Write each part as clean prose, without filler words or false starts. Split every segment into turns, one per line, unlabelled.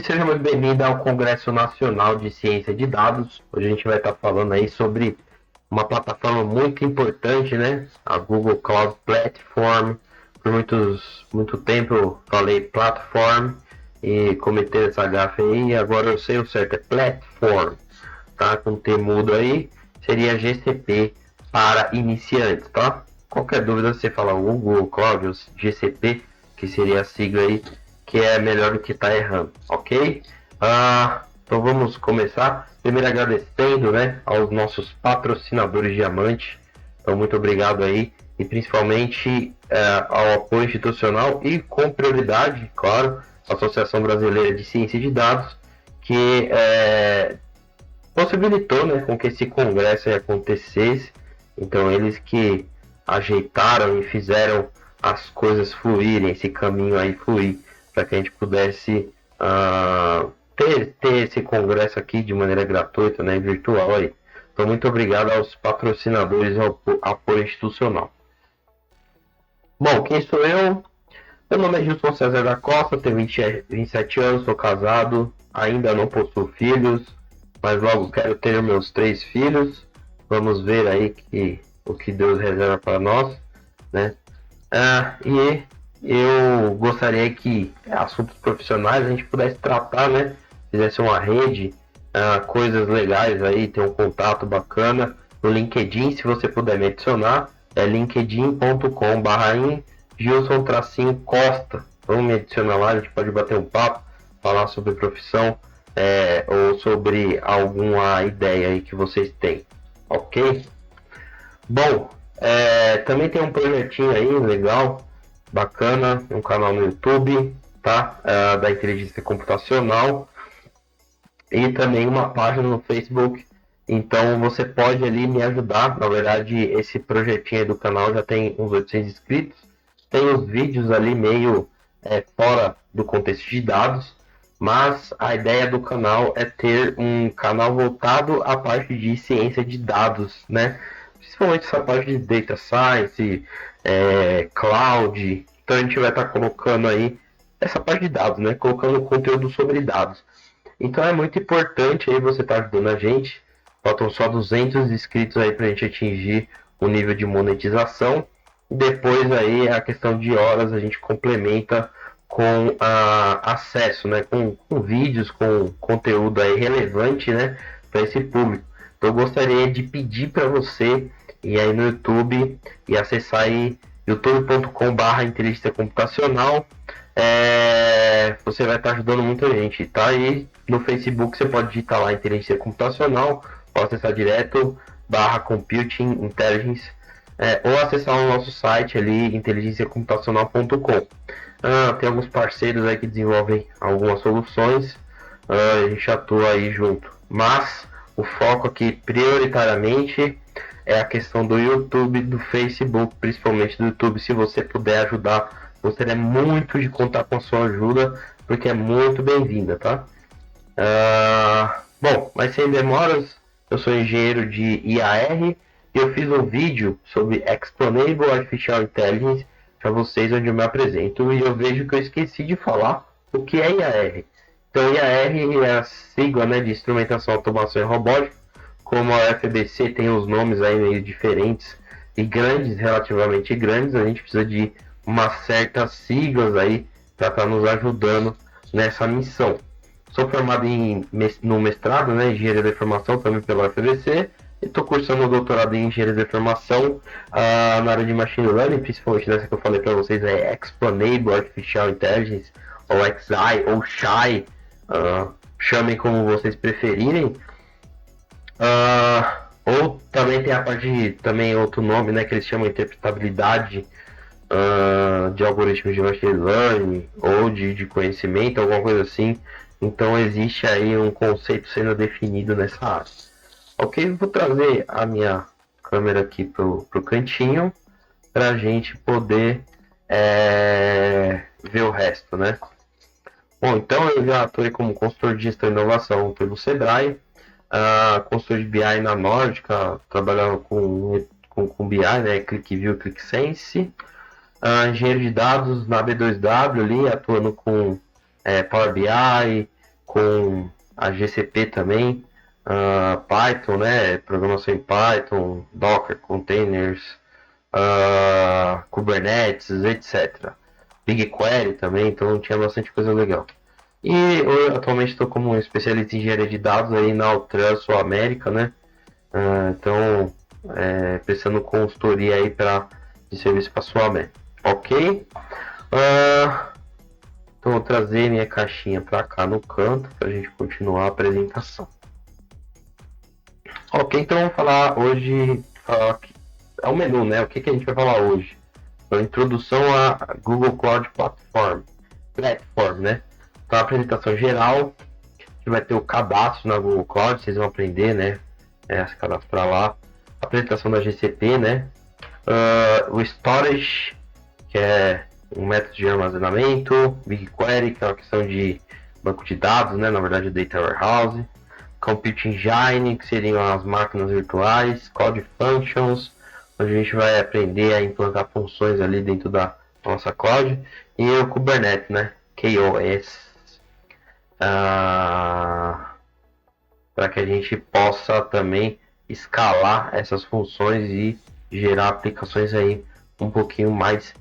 E seja muito bem-vindo ao Congresso Nacional de Ciência de Dados. Hoje a gente vai estar falando aí sobre uma plataforma muito importante, né? A Google Cloud Platform. Por muito tempo eu falei platform e cometi essa gafe aí. Agora eu sei o certo, é platform, tá? Com T mudo aí, seria GCP para iniciantes, tá? Qualquer dúvida você fala Google Cloud ou GCP, que seria a sigla aí, que é melhor do que tá errando, ok? Então vamos começar. Primeiro agradecendo, né, aos nossos patrocinadores Diamante. Então muito obrigado aí. E principalmente ao apoio institucional e com prioridade, claro, a Associação Brasileira de Ciência de Dados, que possibilitou, né, com que esse congresso acontecesse. Então eles que ajeitaram e fizeram as coisas fluírem, esse caminho aí fluir, para que a gente pudesse ter esse congresso aqui de maneira gratuita, né, virtual aí. Então muito obrigado aos patrocinadores e ao apoio institucional. Bom, quem sou eu? Meu nome é Gilson César da Costa, tenho 27 anos, sou casado, ainda não possuo filhos, mas logo quero ter meus 3 filhos. Vamos ver aí o que Deus reserva para nós, né? E eu gostaria que assuntos profissionais a gente pudesse tratar, né? Fizesse uma rede, coisas legais aí, ter um contato bacana no LinkedIn, se você puder me adicionar, é linkedin.com/in Gilson-Costa. Vamos me adicionar lá, a gente pode bater um papo, falar sobre profissão ou sobre alguma ideia aí que vocês têm, ok? Bom, também tem um projetinho aí legal, bacana, um canal no YouTube, tá? Da inteligência computacional e também uma página no Facebook. Então você pode ali me ajudar. Na verdade, esse projetinho aí do canal já tem uns 800 inscritos. Tem os vídeos ali meio fora do contexto de dados, mas a ideia do canal é ter um canal voltado à parte de ciência de dados, né? Principalmente essa parte de data science, cloud. Então a gente vai estar colocando aí essa parte de dados, né? Colocando conteúdo sobre dados. Então é muito importante aí você estar ajudando a gente. Faltam só 200 inscritos aí para a gente atingir o nível de monetização. Depois aí a questão de horas a gente complementa com acesso, né, com vídeos, com conteúdo aí relevante, né, para esse público. Então eu gostaria de pedir para você ir aí no YouTube e acessar aí youtube.com/inteligência computacional. Você vai estar ajudando muita gente, tá? E no Facebook você pode digitar lá inteligência computacional, ou acessar direto /computing intelligence, ou acessar o nosso site ali, inteligenciacomputacional.com. Tem alguns parceiros aí que desenvolvem algumas soluções, a gente atua aí junto. Mas o foco aqui prioritariamente é a questão do YouTube, do Facebook, principalmente do YouTube. Se você puder ajudar, gostaria muito de contar com a sua ajuda, porque é muito bem-vinda, tá? Bom, mas sem demoras, eu sou engenheiro de IAR e eu fiz um vídeo sobre Explainable Artificial Intelligence para vocês, onde eu me apresento, e eu vejo que eu esqueci de falar o que é IAR. Então, IAR é a sigla, né, de Instrumentação, Automação e Robótica. Como a FBC tem os nomes aí meio diferentes e grandes, relativamente grandes, a gente precisa de umas certas siglas aí para estar nos ajudando nessa missão. Sou formado no mestrado, né, em Engenharia da Informação, também pela UFBC, e estou cursando o doutorado em Engenharia da Informação na área de Machine Learning, principalmente nessa que eu falei para vocês, Explainable Artificial Intelligence, ou XI, ou SHI, chamem como vocês preferirem. Ou também tem a parte de, também outro nome, né, que eles chamam de interpretabilidade de algoritmos de Machine Learning, ou de conhecimento, alguma coisa assim. Então existe aí um conceito sendo definido nessa área. Ok, vou trazer a minha câmera aqui pro cantinho para a gente poder ver o resto, né? Bom, então eu já atuei como consultor de gestão e inovação pelo Sebrae, consultor de BI na Nórdica, trabalhando com BI, né? ClickView e ClickSense. Engenheiro de dados na B2W ali, atuando com Power BI, com a GCP também, Python, né? Programação em Python, Docker, containers, Kubernetes, etc. BigQuery também, então tinha bastante coisa legal. E eu atualmente estou como especialista em engenharia de dados aí na Altran Sul América, né? Então, prestando consultoria aí de serviço para Sul América. Ok? Então, vou trazer minha caixinha para cá no canto para a gente continuar a apresentação. Ok, então vamos falar hoje. É o menu, né? O que a gente vai falar hoje? Então, introdução à Google Cloud Platform, né? Então, a apresentação geral, que vai ter o cadastro na Google Cloud, vocês vão aprender, né? Se cadastrar lá. A apresentação da GCP, né? O Storage, que é um método de armazenamento. BigQuery, que é uma questão de banco de dados, né? Na verdade, Data Warehouse. Compute Engine, que seriam as máquinas virtuais. Cloud Functions, onde a gente vai aprender a implantar funções ali dentro da nossa cloud. E o Kubernetes, né? KOS. Para que a gente possa também escalar essas funções e gerar aplicações aí um pouquinho mais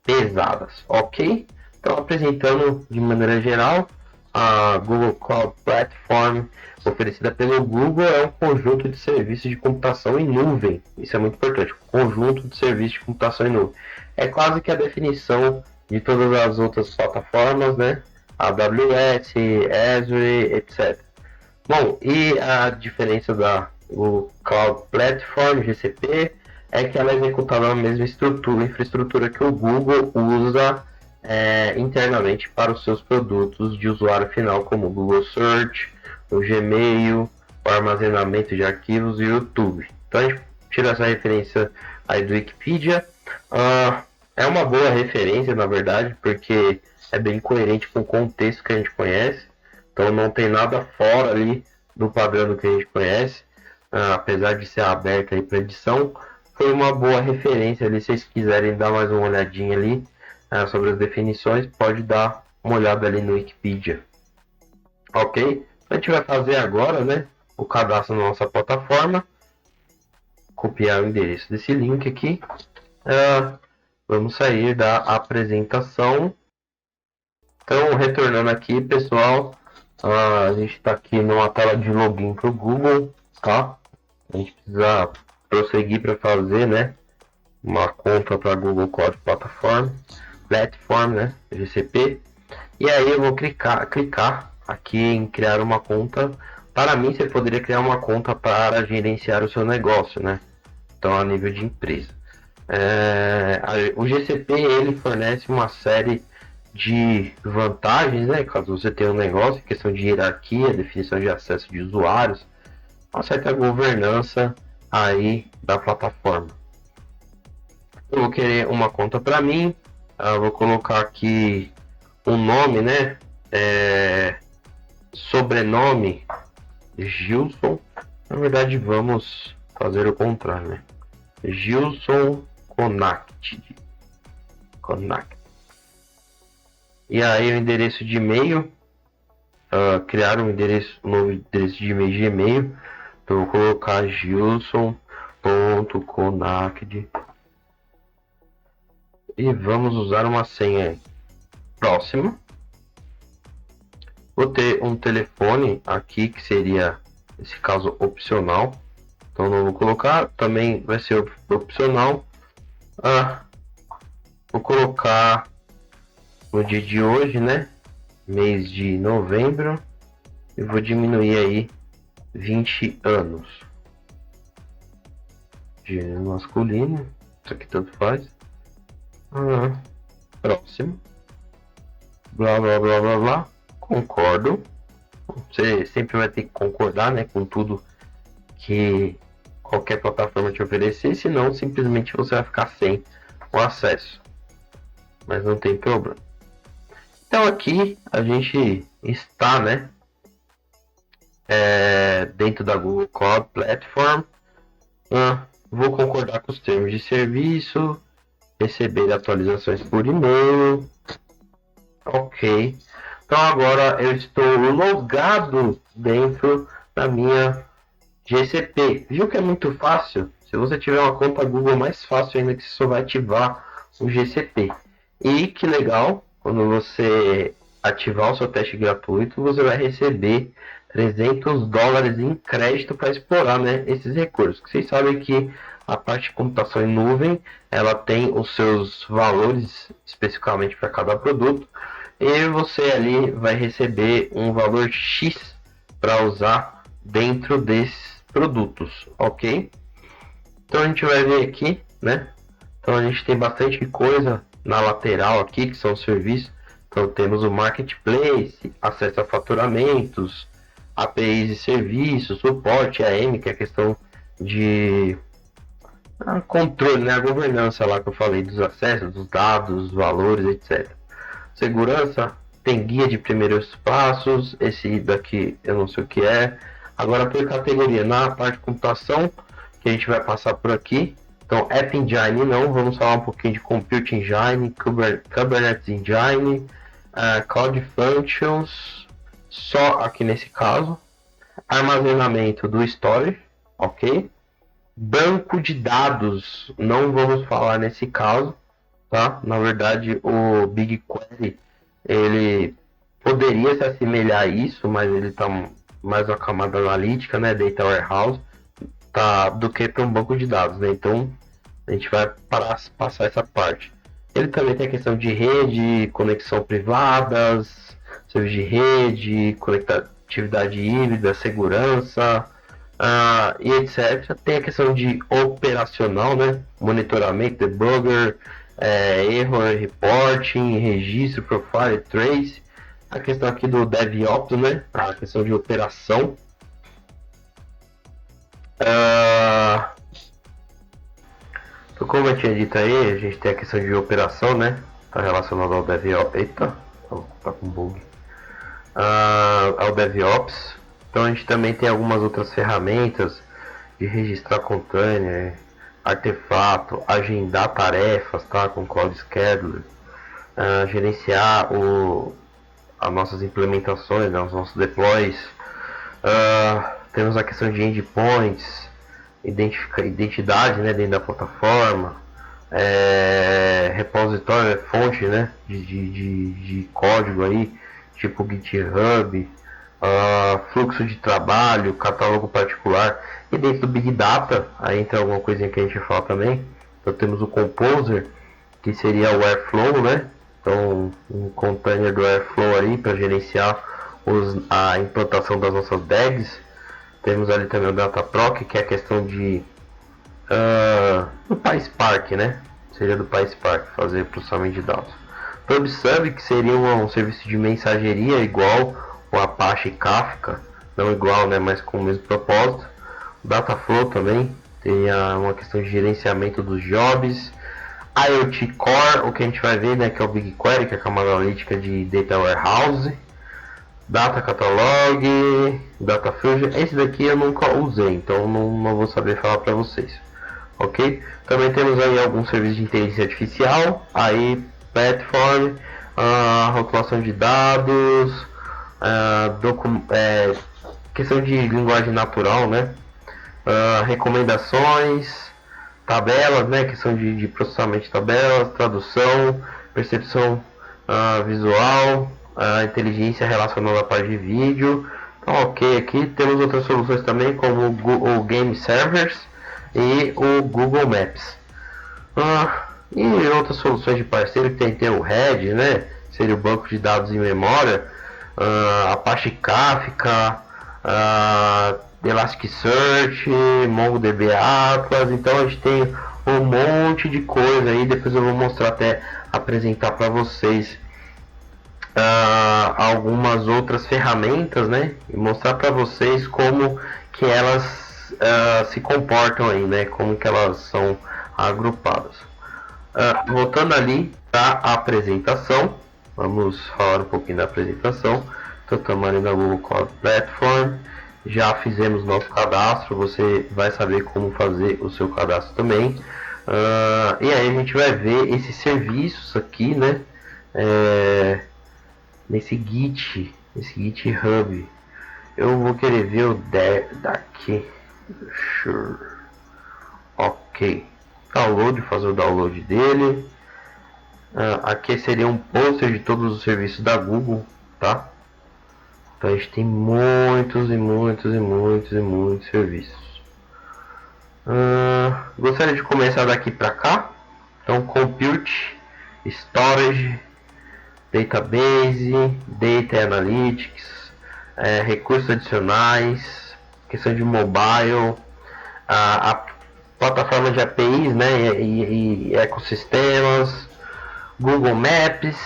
pesadas, ok? Então, apresentando de maneira geral, a Google Cloud Platform oferecida pelo Google é um conjunto de serviços de computação em nuvem. Isso é muito importante, conjunto de serviços de computação em nuvem. É quase que a definição de todas as outras plataformas, né? AWS, Azure, etc. Bom, e a diferença da Google Cloud Platform, GCP, é que ela é executada na mesma infraestrutura que o Google usa internamente para os seus produtos de usuário final, como o Google Search, o Gmail, o armazenamento de arquivos e o YouTube. Então a gente tira essa referência aí do Wikipedia. É uma boa referência, na verdade, porque é bem coerente com o contexto que a gente conhece. Então não tem nada fora ali do padrão do que a gente conhece, apesar de ser aberto aí para edição. Foi uma boa referência ali, se vocês quiserem dar mais uma olhadinha ali sobre as definições, pode dar uma olhada ali no Wikipedia. Ok? A gente vai fazer agora, né, o cadastro na nossa plataforma. Copiar o endereço desse link aqui. Vamos sair da apresentação. Então, retornando aqui, pessoal, a gente está aqui numa tela de login para o Google, tá? A gente precisa prosseguir para fazer, né, uma conta para Google Cloud Platform, né, GCP. E aí eu vou clicar aqui em criar uma conta. Para mim, você poderia criar uma conta para gerenciar o seu negócio, né? Então, a nível de empresa. O GCP, ele fornece uma série de vantagens, né? Caso você tenha um negócio, questão de hierarquia, definição de acesso de usuários, uma certa governança aí da plataforma. Eu vou querer uma conta para mim, vou colocar aqui um nome, né? Sobrenome Gilson. Na verdade, vamos fazer o contrário, né? Gilson Connect. E aí o endereço de e-mail, criar um novo endereço de e-mail Gmail. Então vou colocar gilson.connect e vamos usar uma senha próxima. Vou ter um telefone aqui que seria, nesse caso, opcional. Então não vou colocar, também vai ser opcional. Vou colocar no dia de hoje, né? Mês de novembro. E vou diminuir aí 20 anos. Gênero masculino. Isso aqui tanto faz. Próximo. Blá blá blá blá blá. Concordo. Você sempre vai ter que concordar, né, com tudo que qualquer plataforma te oferecer, senão simplesmente você vai ficar sem o acesso. Mas não tem problema. Então aqui a gente está, né, dentro da Google Cloud Platform. Vou concordar com os termos de serviço, receber atualizações por e-mail. Ok. Então agora eu estou logado dentro da minha GCP. Viu que é muito fácil? Se você tiver uma conta Google, mais fácil ainda, que você só vai ativar o GCP. E que legal, quando você ativar o seu teste gratuito, você vai receber $300 em crédito para explorar, né, esses recursos. Vocês sabem que a parte de computação em nuvem, ela tem os seus valores especificamente para cada produto, e você ali vai receber um valor X para usar dentro desses produtos, ok? Então a gente vai ver aqui, né? Então a gente tem bastante coisa na lateral aqui, que são os serviços. Então temos o Marketplace, acesso a faturamentos, APIs e serviços, suporte AM, que é a questão de controle, né? A governança lá que eu falei, dos acessos, dos dados, valores, etc. Segurança, tem guia de primeiros passos, esse daqui eu não sei o que é. Agora por categoria, na parte de computação, que a gente vai passar por aqui. Então, App Engine não, vamos falar um pouquinho de Compute Engine, Kubernetes Engine, Cloud Functions, só aqui nesse caso. Armazenamento do Storage, ok? Banco de dados, não vamos falar nesse caso, tá? Na verdade, o BigQuery, ele poderia se assemelhar a isso, mas ele está mais uma camada analítica, né? Data Warehouse, tá, do que para um banco de dados, né? Então a gente vai passar essa parte. Ele também tem a questão de rede, conexão privadas, serviço de rede, conectividade híbrida, segurança, e etc. Tem a questão de operacional, né? Monitoramento, debugger, error reporting, registro, profile, trace. A questão aqui do DevOps, né? A questão de operação. Então, como eu tinha dito aí, a gente tem a questão de operação, né? Está relacionado ao DevOps. Eita, tá com bug. Ao DevOps. Então a gente também tem algumas outras ferramentas de registrar container, artefato, agendar tarefas, tá? Com Cloud Scheduler, gerenciar as nossas implementações, né? Os nossos deploys. Temos a questão de endpoints, identidade, né, dentro da plataforma, repositório, fonte, né, de código aí, tipo GitHub, fluxo de trabalho, catálogo particular, e dentro do Big Data, aí entra alguma coisinha que a gente fala também. Então temos o Composer, que seria o Airflow, né, então um container do Airflow aí para gerenciar a implantação das nossas bags. Temos ali também o Dataproc, que é a questão de do PySpark, né? Seria do PySpark, fazer processamento de dados. PubSub, que seria um serviço de mensageria igual o Apache Kafka, não igual, né? Mas com o mesmo propósito. Dataflow também, teria uma questão de gerenciamento dos jobs. IoT Core, o que a gente vai ver, né? Que é o BigQuery, que é a camada analítica de Data Warehouse. Data Catalog, Data Fusion, esse daqui eu nunca usei, então não vou saber falar para vocês, ok? Também temos aí alguns serviços de inteligência artificial, aí Platform, rotulação de dados, questão de linguagem natural, né? Recomendações, tabelas, né? Questão de processamento de tabelas, tradução, percepção visual, a inteligência relacionada à parte de vídeo. Então, ok, aqui temos outras soluções também, como o Game Servers e o Google Maps. E outras soluções de parceiro, que tem o Red, né? Seria o banco de dados em memória, Apache Kafka, Elasticsearch, MongoDB Atlas. Então a gente tem um monte de coisa aí, depois eu vou mostrar, até apresentar para vocês algumas outras ferramentas, né, e mostrar para vocês como que elas se comportam aí, né, como que elas são agrupadas. Voltando ali para a apresentação, vamos falar um pouquinho da apresentação. Então estamos ali na Google Cloud Platform, já fizemos nosso cadastro, você vai saber como fazer o seu cadastro também. E aí a gente vai ver esses serviços aqui, né, nesse GitHub. Eu vou querer ver o daqui. Sure. Ok. Download, fazer o download dele. Aqui seria um pôster de todos os serviços da Google, tá? Então a gente tem muitos serviços. Gostaria de começar daqui para cá. Então, Compute, Storage, Database, Data Analytics, recursos adicionais, questão de mobile, a plataforma de APIs, né, e ecossistemas, Google Maps,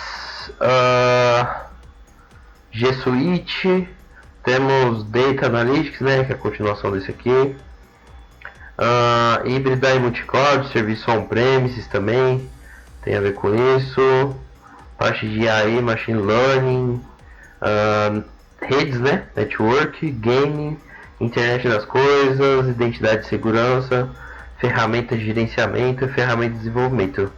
G Suite, temos Data Analytics, né, que é a continuação desse aqui, híbrida e multicloud, serviço on-premises também, tem a ver com isso, parte de AI, Machine Learning, redes, né, Network, Gaming, Internet das Coisas, Identidade e Segurança, ferramentas de gerenciamento e ferramentas de desenvolvimento.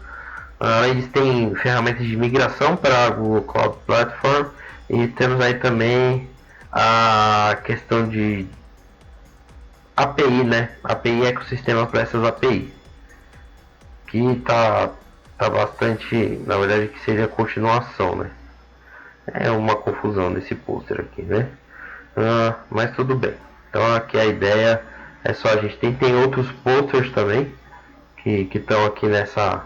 Eles têm ferramentas de migração para a Google Cloud Platform e temos aí também a questão de API, né? API ecossistema para essas API, que tá bastante, na verdade, que seja a continuação, né? É uma confusão nesse pôster aqui, né? Mas tudo bem. Então aqui a ideia é só a gente tem outros posters também que estão aqui nessa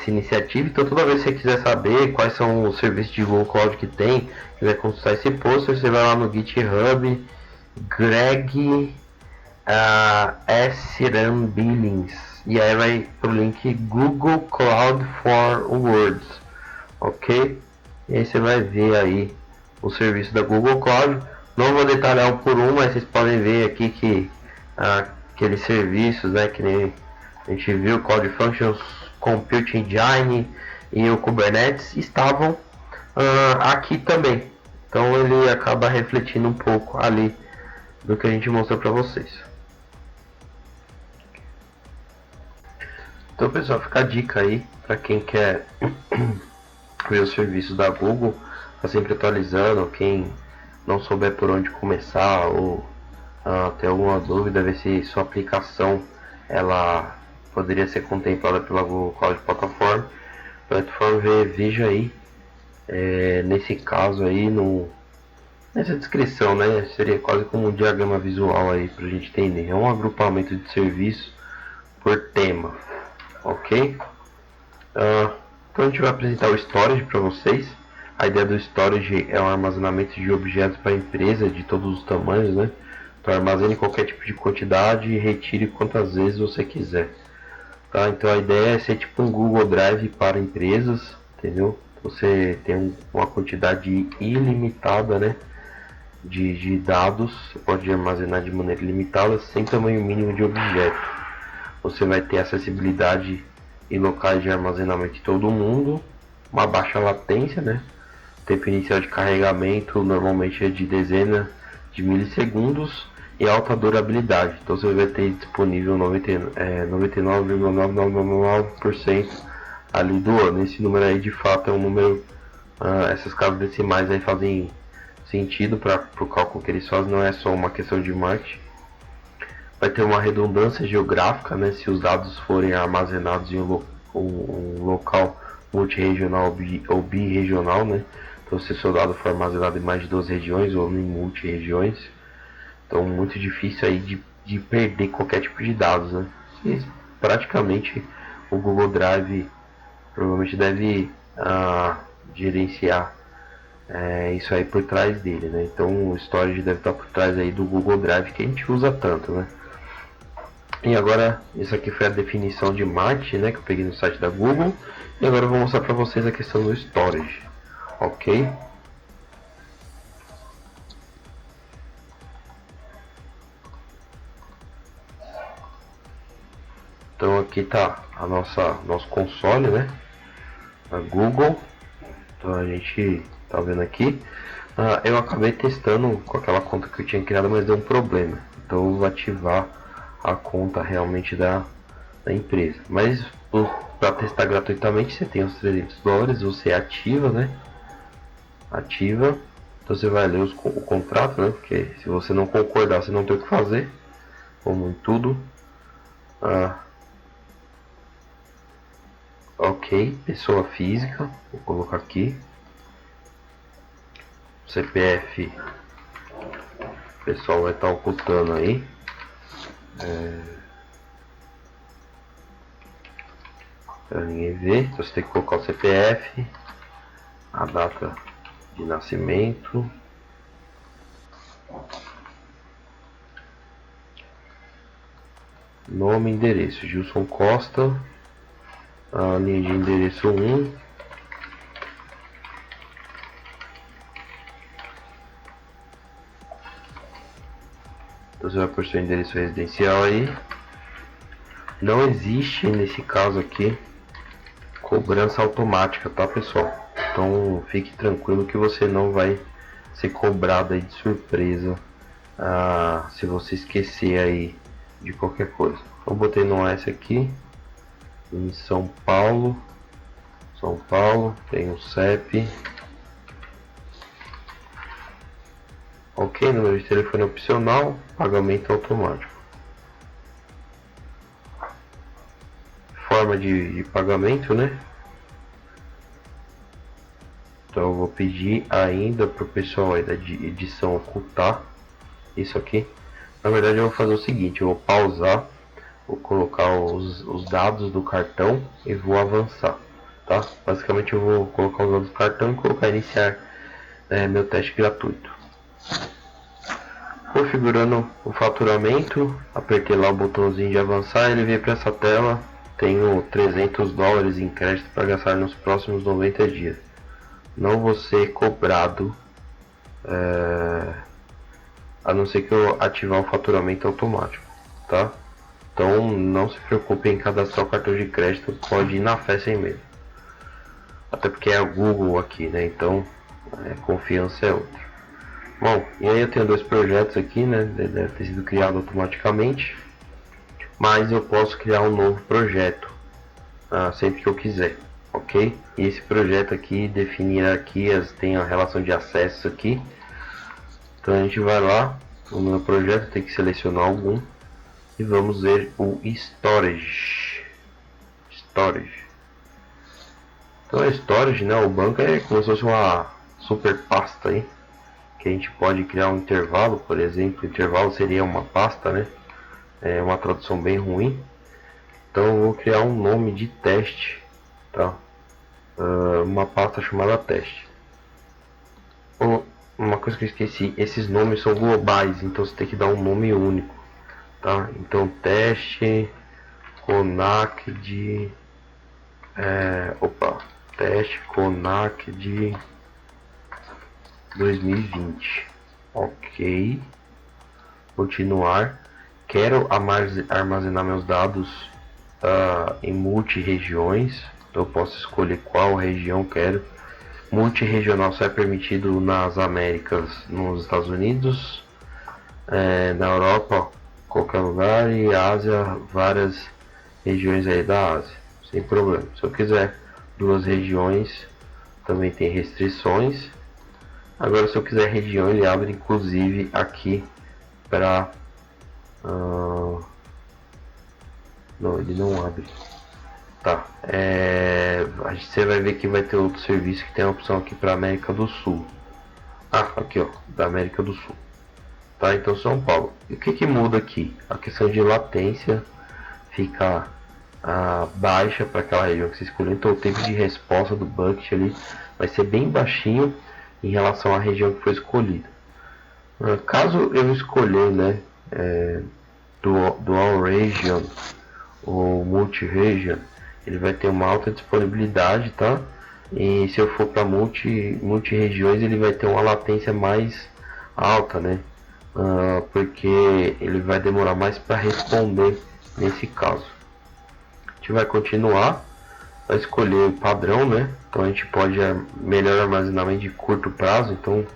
iniciativa. Então toda vez que você quiser saber quais são os serviços de Google Cloud que tem, quiser consultar esse pôster, você vai lá no GitHub, Greg S. Ram Billings, e aí vai pro link Google Cloud for Words, ok? E aí você vai ver aí o serviço da Google Cloud. Não vou detalhar um por um, mas vocês podem ver aqui que aqueles serviços, né, que nem a gente viu, Cloud Functions, Compute Engine e o Kubernetes estavam aqui também. Então ele acaba refletindo um pouco ali do que a gente mostrou para vocês. Então, pessoal, fica a dica aí para quem quer ver os serviços da Google, tá sempre atualizando. Quem não souber por onde começar ou ter alguma dúvida, ver se sua aplicação ela poderia ser contemplada pela Google Cloud Platform, veja aí, nesse caso aí, nessa descrição, né, seria quase como um diagrama visual aí para a gente entender. É um agrupamento de serviços por tema, ok? Então a gente vai apresentar o storage para vocês. A ideia do storage é um armazenamento de objetos para a empresa de todos os tamanhos, né? Então armazene qualquer tipo de quantidade e retire quantas vezes você quiser. Tá? Então a ideia é ser tipo um Google Drive para empresas, entendeu? Você tem uma quantidade ilimitada, né, de dados, você pode armazenar de maneira ilimitada sem tamanho mínimo de objeto. Você vai ter acessibilidade em locais de armazenamento de todo mundo, uma baixa latência, né? O tempo inicial de carregamento normalmente é de dezenas de milissegundos e alta durabilidade. Então você vai ter disponível 99,999% ali do ano. Esse número aí de fato é um número, essas casas decimais aí fazem sentido para o cálculo que eles fazem, não é só uma questão de marketing. Vai ter uma redundância geográfica, né, se os dados forem armazenados em um local multirregional ou birregional, né? Então se o seu dado for armazenado em mais de 2 regiões ou em multi-regiões, então muito difícil aí de perder qualquer tipo de dados, né? E praticamente o Google Drive provavelmente deve gerenciar isso aí por trás dele, né? Então o storage deve estar por trás aí do Google Drive que a gente usa tanto, né? E agora, isso aqui foi a definição de MAT, né, que eu peguei no site da Google. E agora eu vou mostrar para vocês a questão do storage, ok? Então aqui tá nosso console, né, a Google. Então a gente tá vendo aqui. Eu acabei testando com aquela conta que eu tinha criado, mas deu um problema. Então eu vou ativar a conta realmente da empresa. Mas para testar gratuitamente você tem os $300, você ativa, né? ativa. Então você vai ler o contrato, né? Porque se você não concordar, você não tem o que fazer, como em tudo. Ok, pessoa física, vou colocar aqui. CPF, o pessoal vai estar ocultando aí. Para ninguém ver, então você tem que colocar o CPF, a data de nascimento, nome e endereço. Gilson Costa, a linha de endereço 1. Então você vai por seu endereço residencial aí. Não existe nesse caso aqui cobrança automática, tá, pessoal? Então fique tranquilo que você não vai ser cobrado aí de surpresa se você esquecer aí de qualquer coisa. Eu botei no S aqui em São Paulo, tem o CEP. Ok, número de telefone opcional, pagamento automático. Forma de pagamento, né? Então eu vou pedir ainda pro pessoal aí da edição ocultar isso aqui. Na verdade eu vou fazer o seguinte, eu vou pausar, vou colocar os dados do cartão e vou avançar, tá? Basicamente eu vou colocar os dados do cartão e colocar iniciar meu teste gratuito. Configurando o faturamento, apertei lá o botãozinho de avançar, ele veio para essa tela. Tenho $300 em crédito para gastar nos próximos 90 dias. Não vou ser cobrado, a não ser que eu ativar o faturamento automático, tá? Então não se preocupe em cadastrar o cartão de crédito, pode ir na fé sem medo. Até porque é o Google aqui, né? Então confiança é outra. Bom, e aí eu tenho dois projetos aqui, né? Deve ter sido criado automaticamente, mas eu posso criar um novo projeto sempre que eu quiser, ok? E esse projeto aqui define hierarquias, tem a relação de acessos aqui. Então a gente vai lá no meu projeto, tem que selecionar algum e vamos ver o storage. Então a storage, né? O banco é como se fosse uma super pasta aí, que a gente pode criar um intervalo, por exemplo. Intervalo seria uma pasta, né? É uma tradução bem ruim. Então eu vou criar um nome de teste, tá? Uma pasta chamada teste. Uma coisa que eu esqueci, esses nomes são globais, então você tem que dar um nome único, tá? Então teste CONAC de teste CONAC de 2020. Ok, continuar. Quero armazenar meus dados em multi-regiões, então eu posso escolher qual região quero. Multirregional só é permitido nas Américas, nos Estados Unidos, na Europa, qualquer lugar, e Ásia, várias regiões aí da Ásia, sem problema. Se eu quiser duas regiões, também tem restrições. Agora, se eu quiser região, ele abre inclusive aqui para não, ele não abre. Tá, você vai ver que vai ter outro serviço que tem a opção aqui para América do Sul. Aqui ó, da América do Sul. Tá, então São Paulo. E o que muda aqui? A questão de latência fica baixa para aquela região que você escolheu. Então o tempo de resposta do bucket ali vai ser bem baixinho em relação à região que foi escolhida. Caso eu escolher, né, dual region ou multi-region, ele vai ter uma alta disponibilidade, tá? E se eu for para multi-regiões, ele vai ter uma latência mais alta, né? Porque ele vai demorar mais para responder nesse caso. A gente vai continuar, vai escolher o padrão, né? Então a gente pode melhor armazenamento de curto prazo, então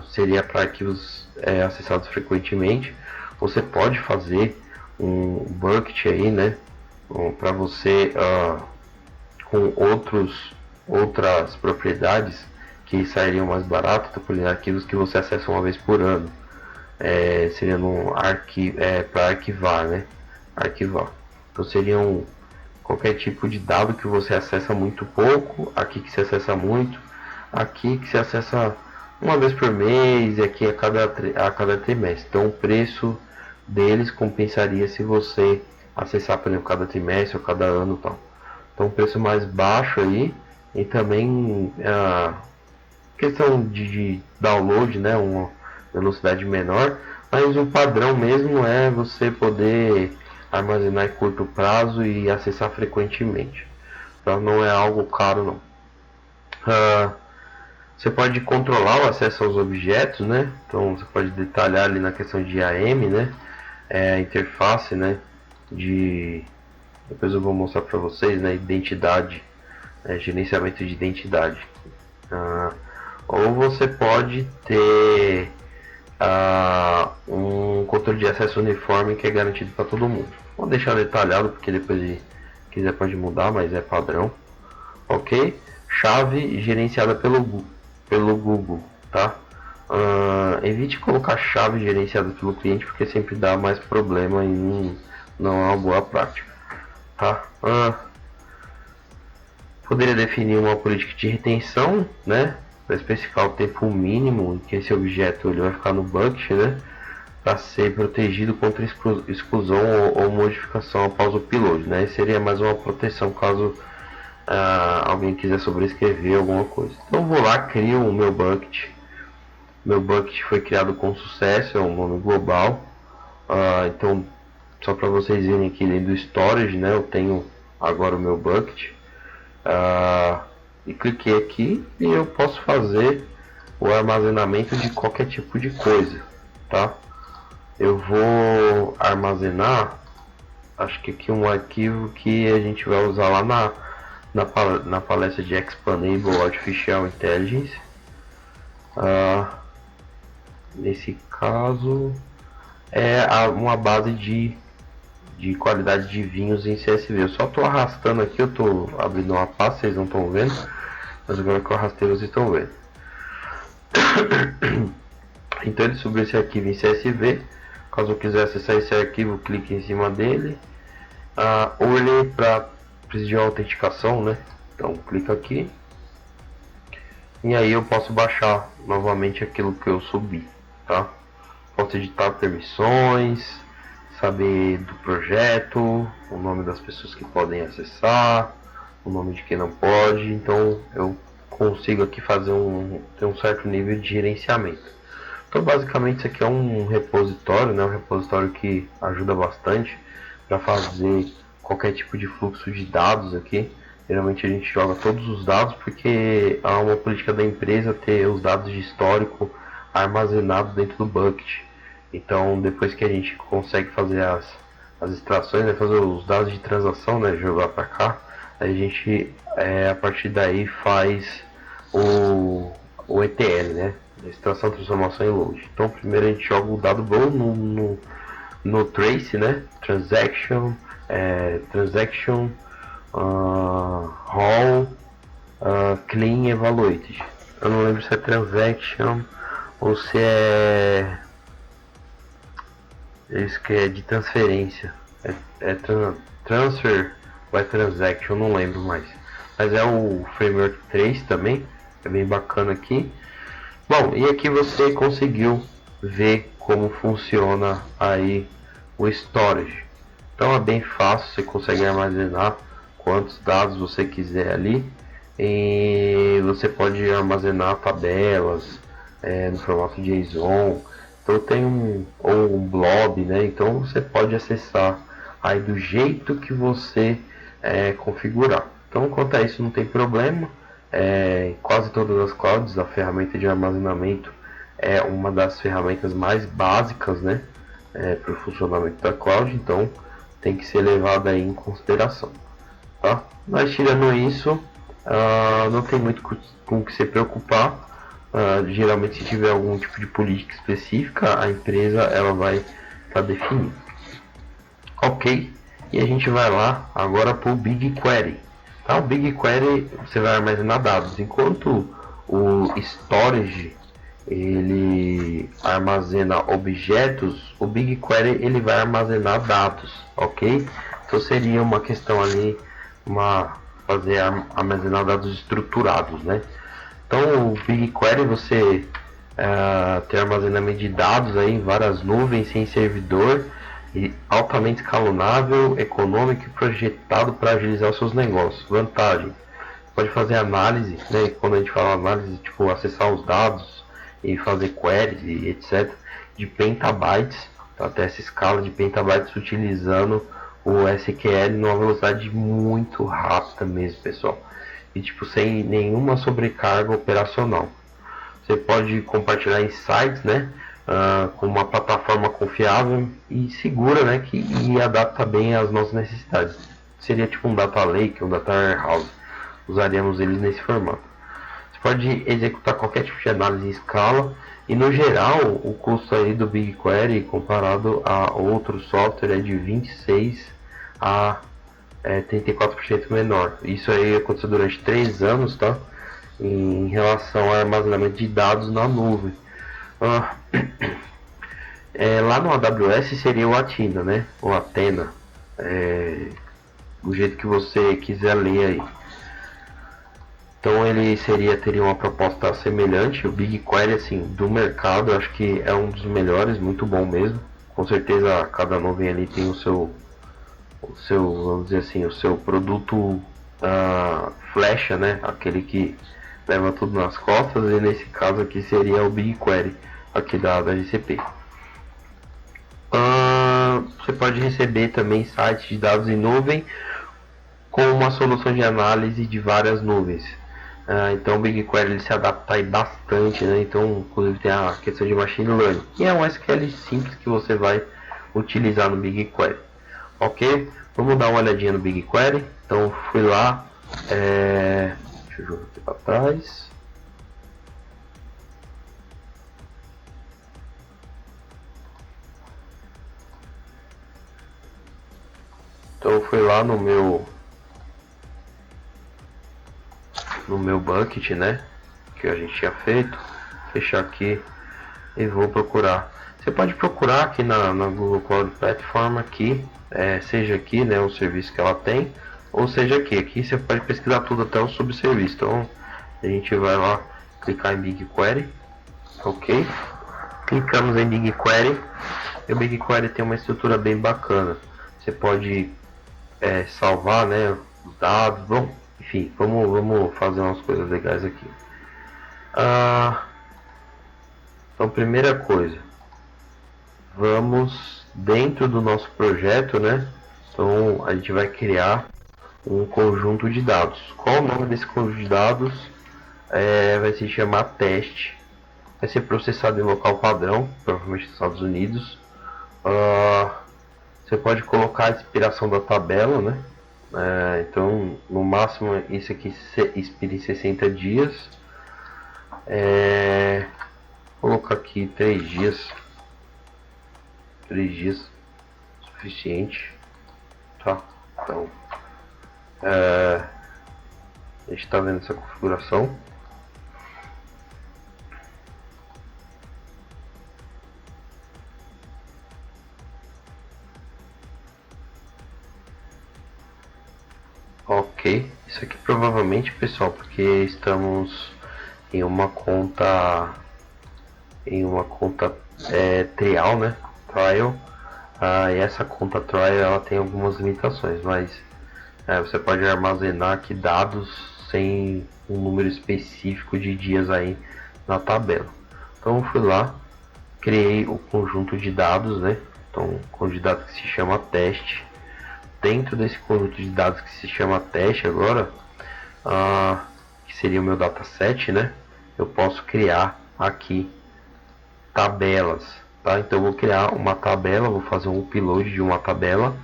seria para arquivos acessados frequentemente. Você pode fazer um bucket aí, né? Para você com outras propriedades que sairiam mais barato, por arquivos que você acessa uma vez por ano. Seria no para arquivar, né? Arquivar. Então seriam qualquer tipo de dado que você acessa muito pouco, aqui que se acessa muito, aqui que se acessa uma vez por mês e aqui a cada trimestre. Então o preço deles compensaria se você acessar, por exemplo, cada trimestre ou cada ano e tal. Então um preço mais baixo aí, e também a questão de download, né, uma velocidade menor, mas o padrão mesmo é você poder armazenar em curto prazo e acessar frequentemente. Então não é algo caro não. Você pode controlar o acesso aos objetos, né? Então você pode detalhar ali na questão de AM, né? A interface, né? Depois eu vou mostrar para vocês, né? Identidade, gerenciamento de identidade. Ou você pode ter um controle de acesso uniforme que é garantido para todo mundo. Vou deixar detalhado porque depois se quiser pode mudar, mas é padrão. Ok? Chave gerenciada pelo Google, tá? Evite colocar chave gerenciada pelo cliente porque sempre dá mais problema e não é uma boa prática, tá? Poderia definir uma política de retenção, né? Para especificar o tempo mínimo em que esse objeto ele vai ficar no bucket, né? Para ser protegido contra exclusão ou modificação após o upload, né? Seria mais uma proteção caso alguém quiser sobrescrever alguma coisa. Então vou lá, crio o meu bucket. Meu bucket foi criado com sucesso, é um nome global. Então só para vocês verem aqui dentro do storage, né? Eu tenho agora o meu bucket. E cliquei aqui e eu posso fazer o armazenamento de qualquer tipo de coisa, tá? Eu vou armazenar, acho que aqui um arquivo que a gente vai usar lá na palestra de Explainable Artificial Intelligence. Nesse caso é uma base de qualidade de vinhos em CSV. Eu só estou arrastando aqui, eu estou abrindo uma pasta, vocês não estão vendo, mas agora que eu arrastei vocês estão vendo. Então ele subiu esse arquivo em CSV. Caso eu quiser acessar esse arquivo, clique em cima dele. Ou ele para precisar de autenticação, né? Então clica aqui. E aí eu posso baixar novamente aquilo que eu subi, tá? Posso editar permissões, saber do projeto, o nome das pessoas que podem acessar, o nome de quem não pode. Então eu consigo aqui fazer ter um certo nível de gerenciamento. Então basicamente isso aqui é um repositório, né? Um repositório que ajuda bastante para fazer qualquer tipo de fluxo de dados aqui. Geralmente a gente joga todos os dados porque há uma política da empresa ter os dados de histórico armazenados dentro do bucket. Então depois que a gente consegue fazer as extrações, né, fazer os dados de transação, né, jogar para cá, a gente a partir daí faz o ETL, né, extração, transformação e load. Então primeiro a gente joga o dado bom no trace, né, transaction, raw, clean, evaluated. Eu não lembro se é transaction ou se é isso que é de transferência, transfer by transaction, não lembro mais, mas é o framework 3 também, é bem bacana aqui. Bom, e aqui você conseguiu ver como funciona aí o storage. Então é bem fácil, você consegue armazenar quantos dados você quiser ali, e você pode armazenar tabelas no formato JSON. Então tem um blob, né? Então você pode acessar aí do jeito que você configurar. Então quanto a isso não tem problema. Quase todas as clouds, a ferramenta de armazenamento é uma das ferramentas mais básicas, né? Para o funcionamento da cloud, então tem que ser levada aí em consideração, tá? Mas tirando isso, não tem muito com o que se preocupar. Geralmente se tiver algum tipo de política específica, a empresa ela vai estar definindo. Ok, e a gente vai lá agora para o BigQuery. Tá? O BigQuery você vai armazenar dados, enquanto o storage ele armazena objetos, o BigQuery ele vai armazenar dados, ok? Então seria uma questão ali, armazenar dados estruturados, né? Então o BigQuery você tem armazenamento de dados aí em várias nuvens sem servidor e altamente escalonável, econômico e projetado para agilizar os seus negócios. Vantagem: pode fazer análise, né? Quando a gente fala análise, tipo acessar os dados e fazer queries e etc. de petabytes, até essa escala de petabytes utilizando o SQL numa velocidade muito rápida mesmo, pessoal. E tipo, sem nenhuma sobrecarga operacional. Você pode compartilhar insights, né? Com uma plataforma confiável e segura, né? E adapta bem às nossas necessidades. Seria tipo um data lake, um data warehouse. Usaríamos eles nesse formato. Você pode executar qualquer tipo de análise em escala. E no geral, o custo aí do BigQuery comparado a outros software é de 26 a 34% menor. Isso aí aconteceu durante 3 anos, tá? Em relação ao armazenamento de dados na nuvem. Lá no AWS seria o Athena, né? Ou Athena. Do jeito que você quiser ler aí. Então ele teria uma proposta semelhante. O BigQuery, assim, do mercado, acho que é um dos melhores, muito bom mesmo. Com certeza cada nuvem ali tem o seu, vamos dizer assim, o seu produto flecha, né? Aquele que leva tudo nas costas, e nesse caso aqui seria o BigQuery aqui da GCP. Você pode receber também sites de dados em nuvem com uma solução de análise de várias nuvens. Então o BigQuery ele se adapta aí bastante, né? Então inclusive tem a questão de machine learning, que é um SQL simples que você vai utilizar no BigQuery. Ok? Vamos dar uma olhadinha no BigQuery. Então fui lá, deixa eu jogar aqui para trás. Então eu fui lá no meu bucket, né, que a gente tinha feito, fechar aqui e vou procurar. Você pode procurar aqui na Google Cloud Platform aqui, seja aqui, né, o serviço que ela tem, ou seja aqui você pode pesquisar tudo até o subserviço. Então a gente vai lá clicar em BigQuery, ok? Clicamos em BigQuery e o BigQuery tem uma estrutura bem bacana. Você pode salvar, né, os dados. Bom, enfim, vamos fazer umas coisas legais aqui. Então, primeira coisa, vamos dentro do nosso projeto, né? Então, a gente vai criar um conjunto de dados. Qual o nome desse conjunto de dados? Vai se chamar teste. Vai ser processado em local padrão, provavelmente nos Estados Unidos. Você pode colocar a expiração da tabela, né? Então, no máximo, isso aqui expira em 60 dias. Vou colocar aqui 3 dias. 3 dias, suficiente. Tá? Então, a gente está vendo essa configuração. Ok, isso aqui provavelmente, pessoal, porque estamos em uma conta trial, né? Trial. E essa conta trial ela tem algumas limitações, mas você pode armazenar aqui dados sem um número específico de dias aí na tabela. Então eu fui lá, criei o conjunto de dados, né? Então um conjunto de dados que se chama teste. Dentro desse conjunto de dados que se chama teste agora, que seria o meu dataset, né? Eu posso criar aqui tabelas, tá? Então eu vou criar uma tabela, vou fazer um upload de uma tabela,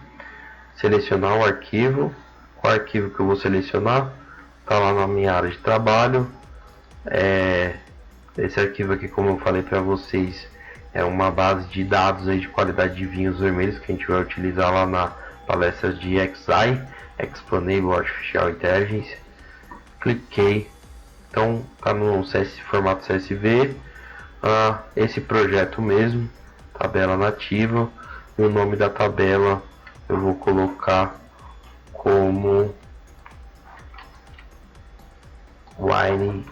selecionar o arquivo. Qual arquivo que eu vou selecionar? Tá lá na minha área de trabalho. Esse arquivo aqui, como eu falei para vocês, é uma base de dados aí de qualidade de vinhos vermelhos que a gente vai utilizar lá na palestra de XI, Explainable Artificial Intelligence. Cliquei, Então tá no formato CSV, esse projeto mesmo, tabela nativa. E o nome da tabela eu vou colocar como Wine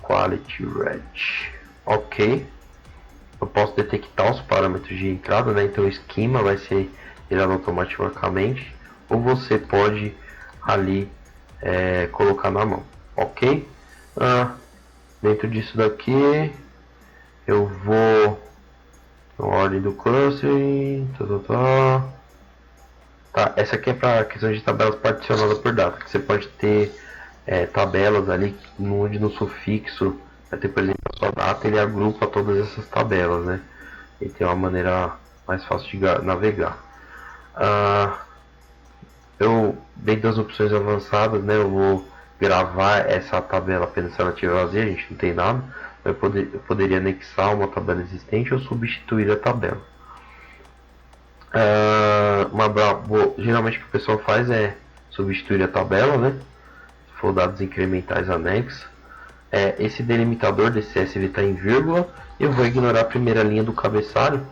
Quality Reg. Ok. Eu posso detectar os parâmetros de entrada, né? Então o esquema vai ser gerado automaticamente, ou você pode ali colocar na mão, ok? Dentro disso daqui eu vou na ordem do clustering, tá, essa aqui é para questão de tabelas particionadas por data, que você pode ter tabelas ali onde no sufixo vai ter, por exemplo, a sua data, ele agrupa todas essas tabelas, né? E tem uma maneira mais fácil de navegar. Eu, dentro das opções avançadas, né, eu vou gravar essa tabela apenas se ela estiver vazia, a gente não tem nada. Eu poderia anexar uma tabela existente ou substituir a tabela. Geralmente o que o pessoal faz é substituir a tabela, né? Se for dados incrementais anexos. Esse delimitador desse CSV está em vírgula. Eu vou ignorar a primeira linha do cabeçalho,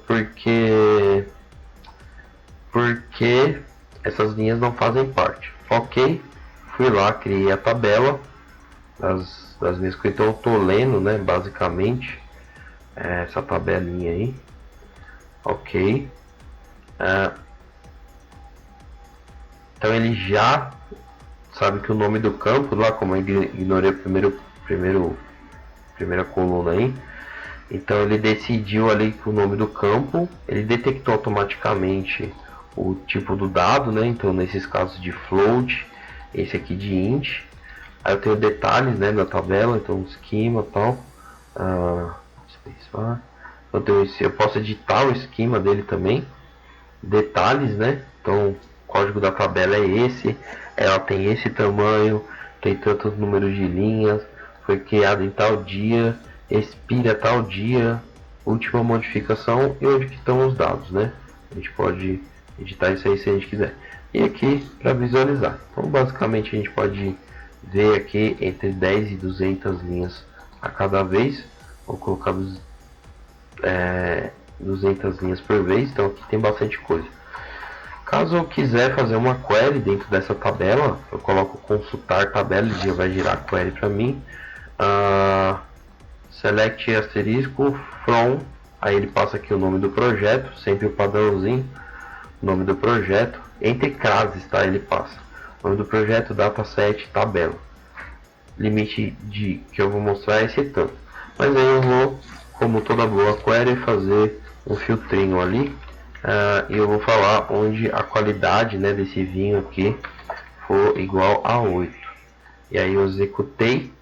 porque essas linhas não fazem parte. Ok, fui lá, criei a tabela das minhas coisas. Então eu estou lendo, né, basicamente, essa tabelinha aí. Ok. Então ele já sabe que o nome do campo, lá como eu ignorei a primeira coluna aí, então ele decidiu ali que o nome do campo, ele detectou automaticamente o tipo do dado, né? Então nesses casos de float, esse aqui de int. Aí eu tenho detalhes, né, da tabela, então esquema e tal. Eu posso editar o esquema dele também. Detalhes, né? Então o código da tabela é esse, ela tem esse tamanho, tem tantos números de linhas, foi criado em tal dia, expira tal dia, última modificação e onde que estão os dados, né? A gente pode editar isso aí se a gente quiser. E aqui para visualizar. Então basicamente a gente pode ver aqui entre 10 e 200 linhas a cada vez. Vou colocar 200 linhas por vez, então aqui tem bastante coisa. Caso eu quiser fazer uma query dentro dessa tabela, eu coloco consultar tabela, ele já vai girar a query para mim. Select asterisco from, aí ele passa aqui o nome do projeto, sempre o padrãozinho, nome do projeto, entre classes, tá? Ele passa nome do projeto, dataset, tabela. Limite que eu vou mostrar é esse tanto. Mas aí eu vou, como toda boa query, fazer um filtrinho ali. E eu vou falar onde a qualidade, né, desse vinho aqui for igual a 8. E aí eu executei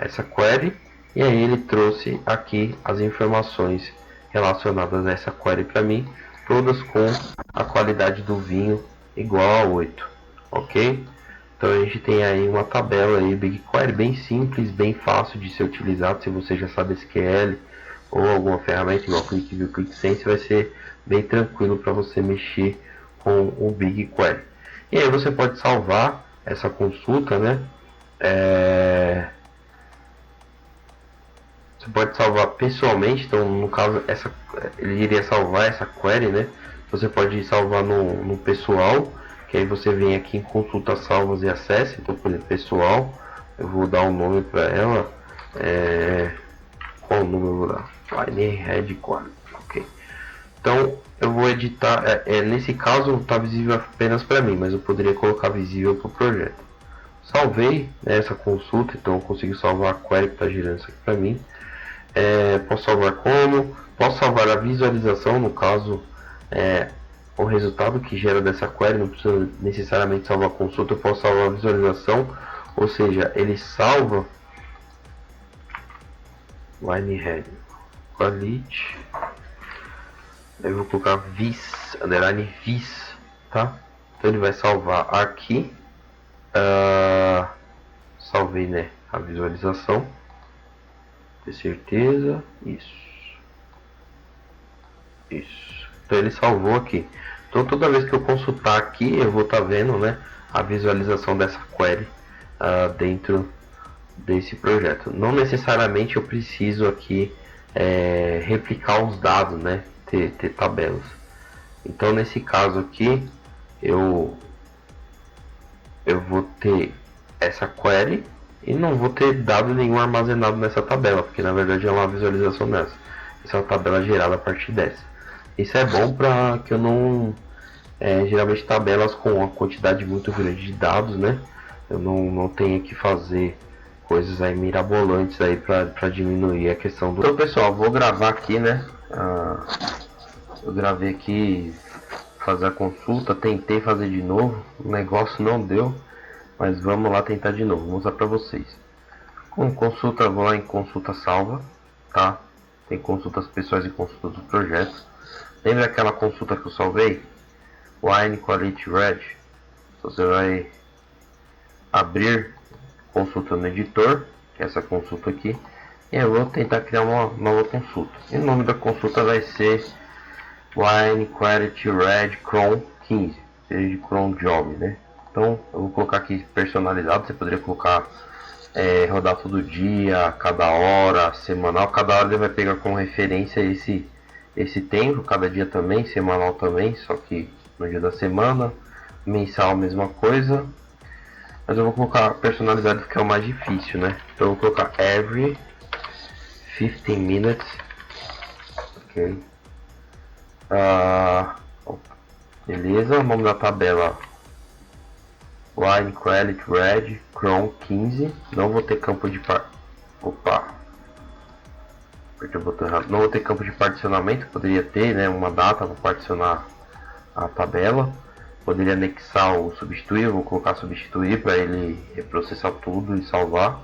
essa query. E aí ele trouxe aqui as informações relacionadas a essa query para mim. Todas com a qualidade do vinho igual a 8. Ok? Então a gente tem aí uma tabela aí, BigQuery, bem simples, bem fácil de ser utilizado. Se você já sabe SQL ou alguma ferramenta igual ClickView, ClickSense, vai ser bem tranquilo para você mexer com o BigQuery. E aí você pode salvar essa consulta, né? Você pode salvar pessoalmente, então no caso ele iria salvar essa query, né? Você pode salvar no pessoal, que aí você vem aqui em consulta salvas e acessa. Então, por exemplo, pessoal, eu vou dar um nome para ela. Qual nome eu vou dar? Line Head Quality. Ok. Então eu vou editar. Nesse caso está visível apenas para mim, mas eu poderia colocar visível para o projeto. Salvei, né, essa consulta, então eu consigo salvar a query que está girando isso aqui para mim. Posso salvar como? Posso salvar a visualização, no caso, o resultado que gera dessa query, não precisa necessariamente salvar a consulta, eu posso salvar a visualização, ou seja, ele salva Linehead Quality, eu vou colocar vis, underline vis, tá? Então ele vai salvar aqui, salvei, né, a visualização, ter certeza, isso. Então ele salvou aqui. Então toda vez que eu consultar aqui, eu vou estar vendo, né, a visualização dessa query dentro desse projeto. Não necessariamente eu preciso aqui replicar os dados, né? Ter tabelas. Então nesse caso aqui eu vou ter essa query e não vou ter dado nenhum armazenado nessa tabela, porque na verdade é uma visualização dessa. Essa é uma tabela gerada a partir dessa. Isso é bom para que eu não geralmente tabelas com uma quantidade muito grande de dados, né? Eu não tenho que fazer coisas aí mirabolantes aí para diminuir a questão do. Então pessoal, vou gravar aqui, né? Eu gravei aqui fazer a consulta, tentei fazer de novo, o negócio não deu, mas vamos lá tentar de novo, vou mostrar para vocês. Com consulta, vou lá em consulta salva, tá? Tem consultas pessoais e consultas do projeto. Lembra aquela consulta que eu salvei? Wine Quality Red. Você vai abrir consulta no editor, que é essa consulta aqui, e eu vou tentar criar uma nova consulta. E o nome da consulta vai ser Wine Quality Red Chrome 15, seja de Chrome Job, né? Então eu vou colocar aqui personalizado. Você poderia colocar rodar todo dia, cada hora, semanal. Cada hora ele vai pegar como referência esse tempo, cada dia também, semanal também, só que no dia da semana. Mensal a mesma coisa, mas eu vou colocar personalizado porque é o mais difícil, né? Então eu vou colocar every 15 minutes, ok? Beleza, o nome da tabela Wine Quality Red Chrome 15. Não vou ter campo de apertei o botão errado. Não vou ter campo de particionamento. Poderia ter, né, uma data para particionar a tabela. Poderia anexar ou substituir. Eu vou colocar substituir para ele reprocessar tudo e salvar.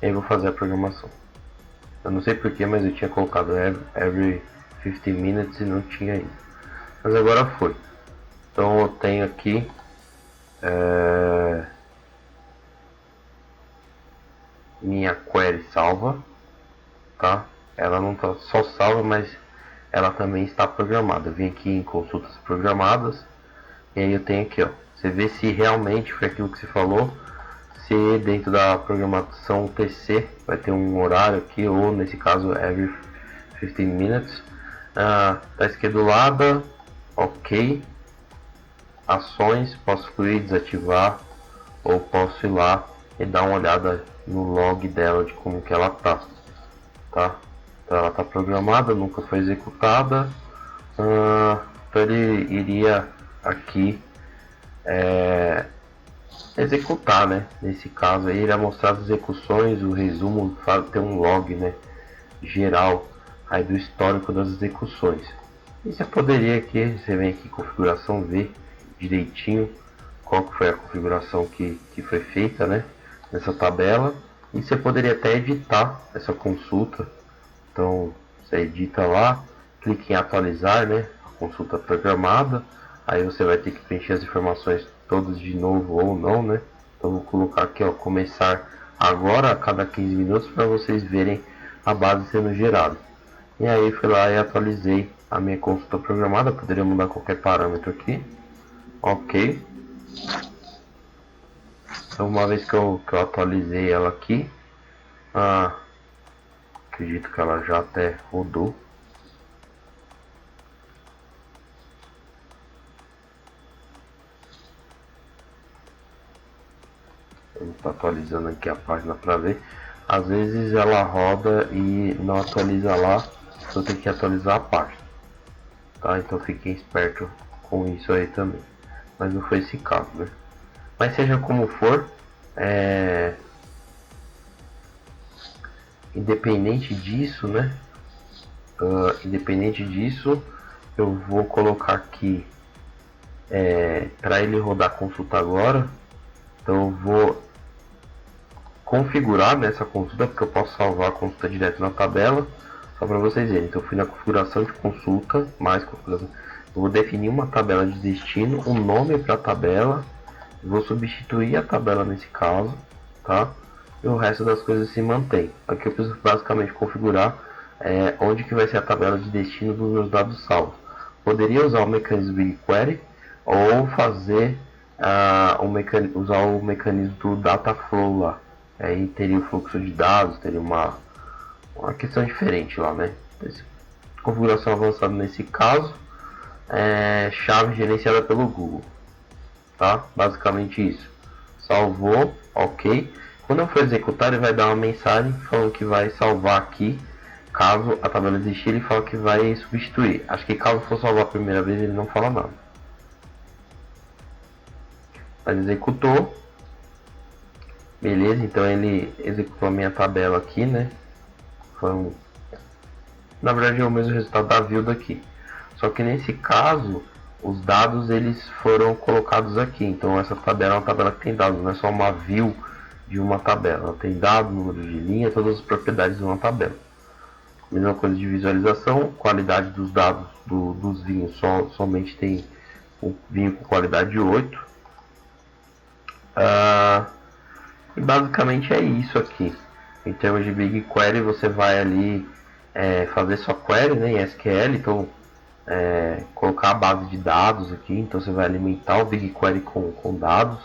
E aí vou fazer a programação. Eu não sei porquê, mas eu tinha colocado every 15 minutes e não tinha ainda. Mas agora foi. Então eu tenho aqui minha query salva, tá? Ela não tá só salva, mas ela também está programada. Eu vim aqui em consultas programadas e aí eu tenho aqui, ó. Você vê se realmente foi aquilo que você falou. Se dentro da programação TC vai ter um horário aqui, ou nesse caso every 15 minutes. Tá esquedulada, ok. Ações, posso fluir, desativar, ou posso ir lá e dar uma olhada no log dela de como que ela tá. Então ela tá programada, nunca foi executada. Então ele iria aqui executar, né? Nesse caso aí, ele vai mostrar as execuções, o resumo, ter um log, né, geral aí do histórico das execuções. E você poderia aqui, você vem aqui configuração, ver direitinho qual que foi a configuração que foi feita, né, nessa tabela. E você poderia até editar essa consulta. Então você edita lá, clica em atualizar, né, a consulta programada. Aí você vai ter que preencher as informações todas de novo ou não, né? Então vou colocar aqui, ó, começar agora a cada 15 minutos para vocês verem a base sendo gerada. E aí fui lá e atualizei a minha consulta programada. Poderia mudar qualquer parâmetro aqui, ok. Então uma vez que eu atualizei ela aqui, acredito que ela já até rodou. Está atualizando aqui a página para ver. Às vezes ela roda e não atualiza lá, então tem que atualizar a página, tá? Então fiquem esperto com isso aí também, mas não foi esse caso, né? Mas seja como for, independente disso, né? Independente disso, eu vou colocar aqui para ele rodar a consulta agora. Então eu vou configurar nessa consulta, porque eu posso salvar a consulta direto na tabela, só para vocês verem. Então eu fui na configuração de consulta, mais configuração. Eu vou definir uma tabela de destino, um nome para a tabela, vou substituir a tabela nesse caso, tá? E o resto das coisas se mantém. Aqui eu preciso basicamente configurar onde que vai ser a tabela de destino dos meus dados salvos. Poderia usar o mecanismo BigQuery ou fazer usar o mecanismo do Dataflow lá. Aí teria o fluxo de dados, teria uma questão diferente lá, né? Configuração avançada nesse caso, chave gerenciada pelo Google, tá? Basicamente isso. Salvou, ok. Quando eu for executar, ele vai dar uma mensagem falando que vai salvar aqui. Caso a tabela existir, ele fala que vai substituir. Acho que caso for salvar a primeira vez, ele não fala nada. Mas executou. Beleza, então ele executou a minha tabela aqui, né? Na verdade é o mesmo resultado da view daqui. Só que nesse caso, os dados eles foram colocados aqui. Então essa tabela é uma tabela que tem dados, não é só uma view de uma tabela. Ela tem dados, número de linha, todas as propriedades de uma tabela. Mesma coisa de visualização, qualidade dos dados dos vinhos, somente tem um vinho com qualidade 8. E basicamente é isso aqui. Em termos de BigQuery, você vai ali fazer sua query, né, em SQL, então colocar a base de dados aqui, então você vai alimentar o BigQuery com dados,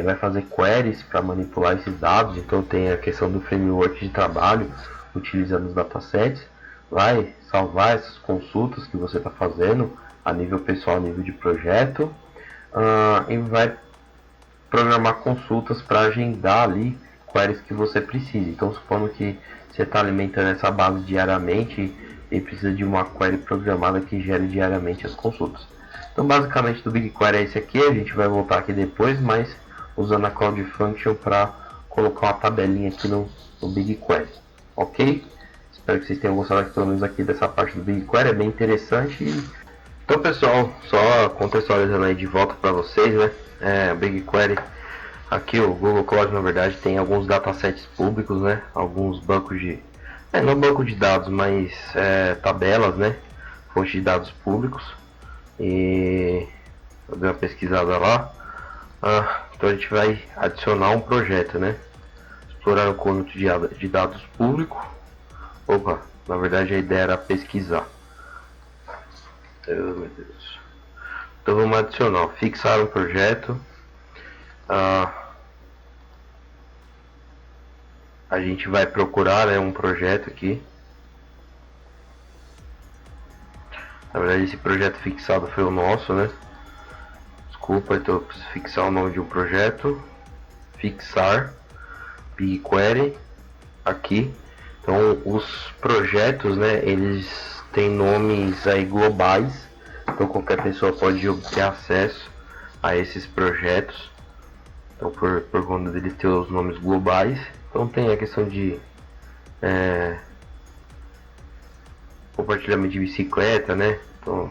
vai fazer queries para manipular esses dados, então tem a questão do framework de trabalho utilizando os datasets, vai salvar essas consultas que você está fazendo a nível pessoal, a nível de projeto, e vai programar consultas para agendar ali queries que você precisa. Então, supondo que você está alimentando essa base diariamente e precisa de uma query programada que gere diariamente as consultas. Então, basicamente, do BigQuery é esse aqui. A gente vai voltar aqui depois, mas usando a Cloud Function para colocar uma tabelinha aqui no BigQuery. Ok? Espero que vocês tenham gostado aqui, pelo menos aqui dessa parte do BigQuery. É bem interessante. Então, pessoal, só contextualizando aí de volta para vocês, né? BigQuery, aqui o Google Cloud na verdade tem alguns datasets públicos, né? Alguns bancos de, não banco de dados, mas tabelas, né? Fontes de dados públicos. E eu dei uma pesquisada lá. Então a gente vai adicionar um projeto, né? Explorar um conjunto de dados público. Opa, na verdade a ideia era pesquisar. Oh, meu Deus. Então vamos adicionar, fixar um projeto. A gente vai procurar, né, um projeto aqui. Na verdade esse projeto fixado foi o nosso, né? Desculpa, então eu preciso fixar o nome de um projeto. Fixar BigQuery aqui. Então os projetos, né, eles têm nomes aí globais. Então qualquer pessoa pode obter acesso a esses projetos. Então por conta deles ter os nomes globais. Então tem a questão de compartilhamento de bicicleta, né? Então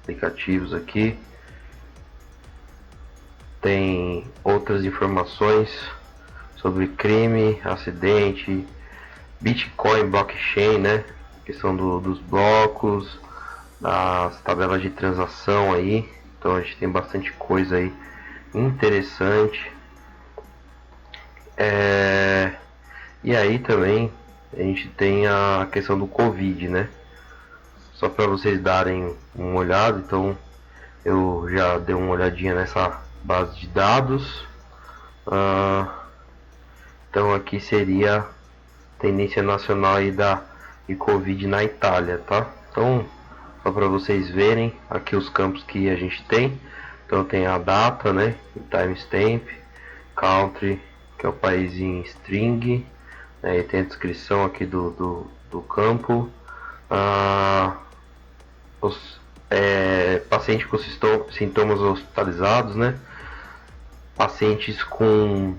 aplicativos aqui. Tem outras informações sobre crime, acidente, Bitcoin, blockchain, né? Questão dos blocos, as tabelas de transação aí. Então a gente tem bastante coisa aí interessante. E aí também a gente tem a questão do Covid, né? Só para vocês darem uma olhada, então eu já dei uma olhadinha nessa base de dados. Então aqui seria tendência nacional aí de Covid na Itália, tá? Então só para vocês verem aqui os campos que a gente tem. Então tem a data, né? Timestamp, country, que é o país em string, né? E tem a descrição aqui do campo. Os pacientes com sintomas hospitalizados, né? Pacientes com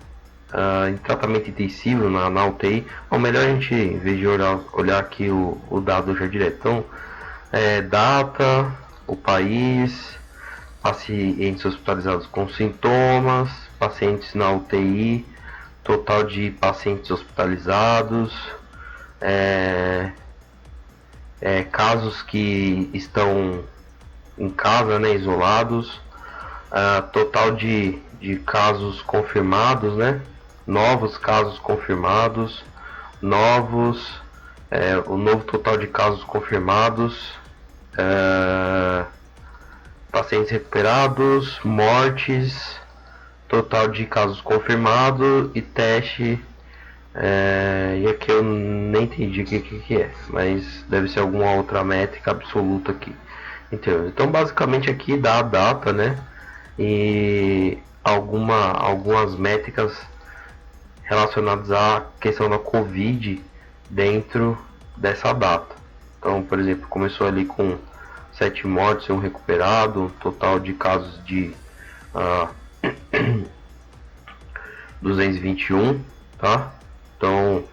em tratamento intensivo na UTI. Ou melhor, a gente, em vez de olhar aqui o dado já direto. Então, data, o país, pacientes hospitalizados com sintomas, pacientes na UTI, total de pacientes hospitalizados, casos que estão em casa, né, isolados, total de casos confirmados, né, novos casos confirmados, o novo total de casos confirmados, pacientes recuperados, mortes, total de casos confirmados e teste. E aqui eu nem entendi o que é, mas deve ser alguma outra métrica absoluta aqui. Então basicamente aqui dá a data, né? E algumas métricas relacionadas à questão da Covid dentro dessa data. Então, por exemplo, começou ali com 7 mortes e um recuperado, total de casos de 221, tá? Então,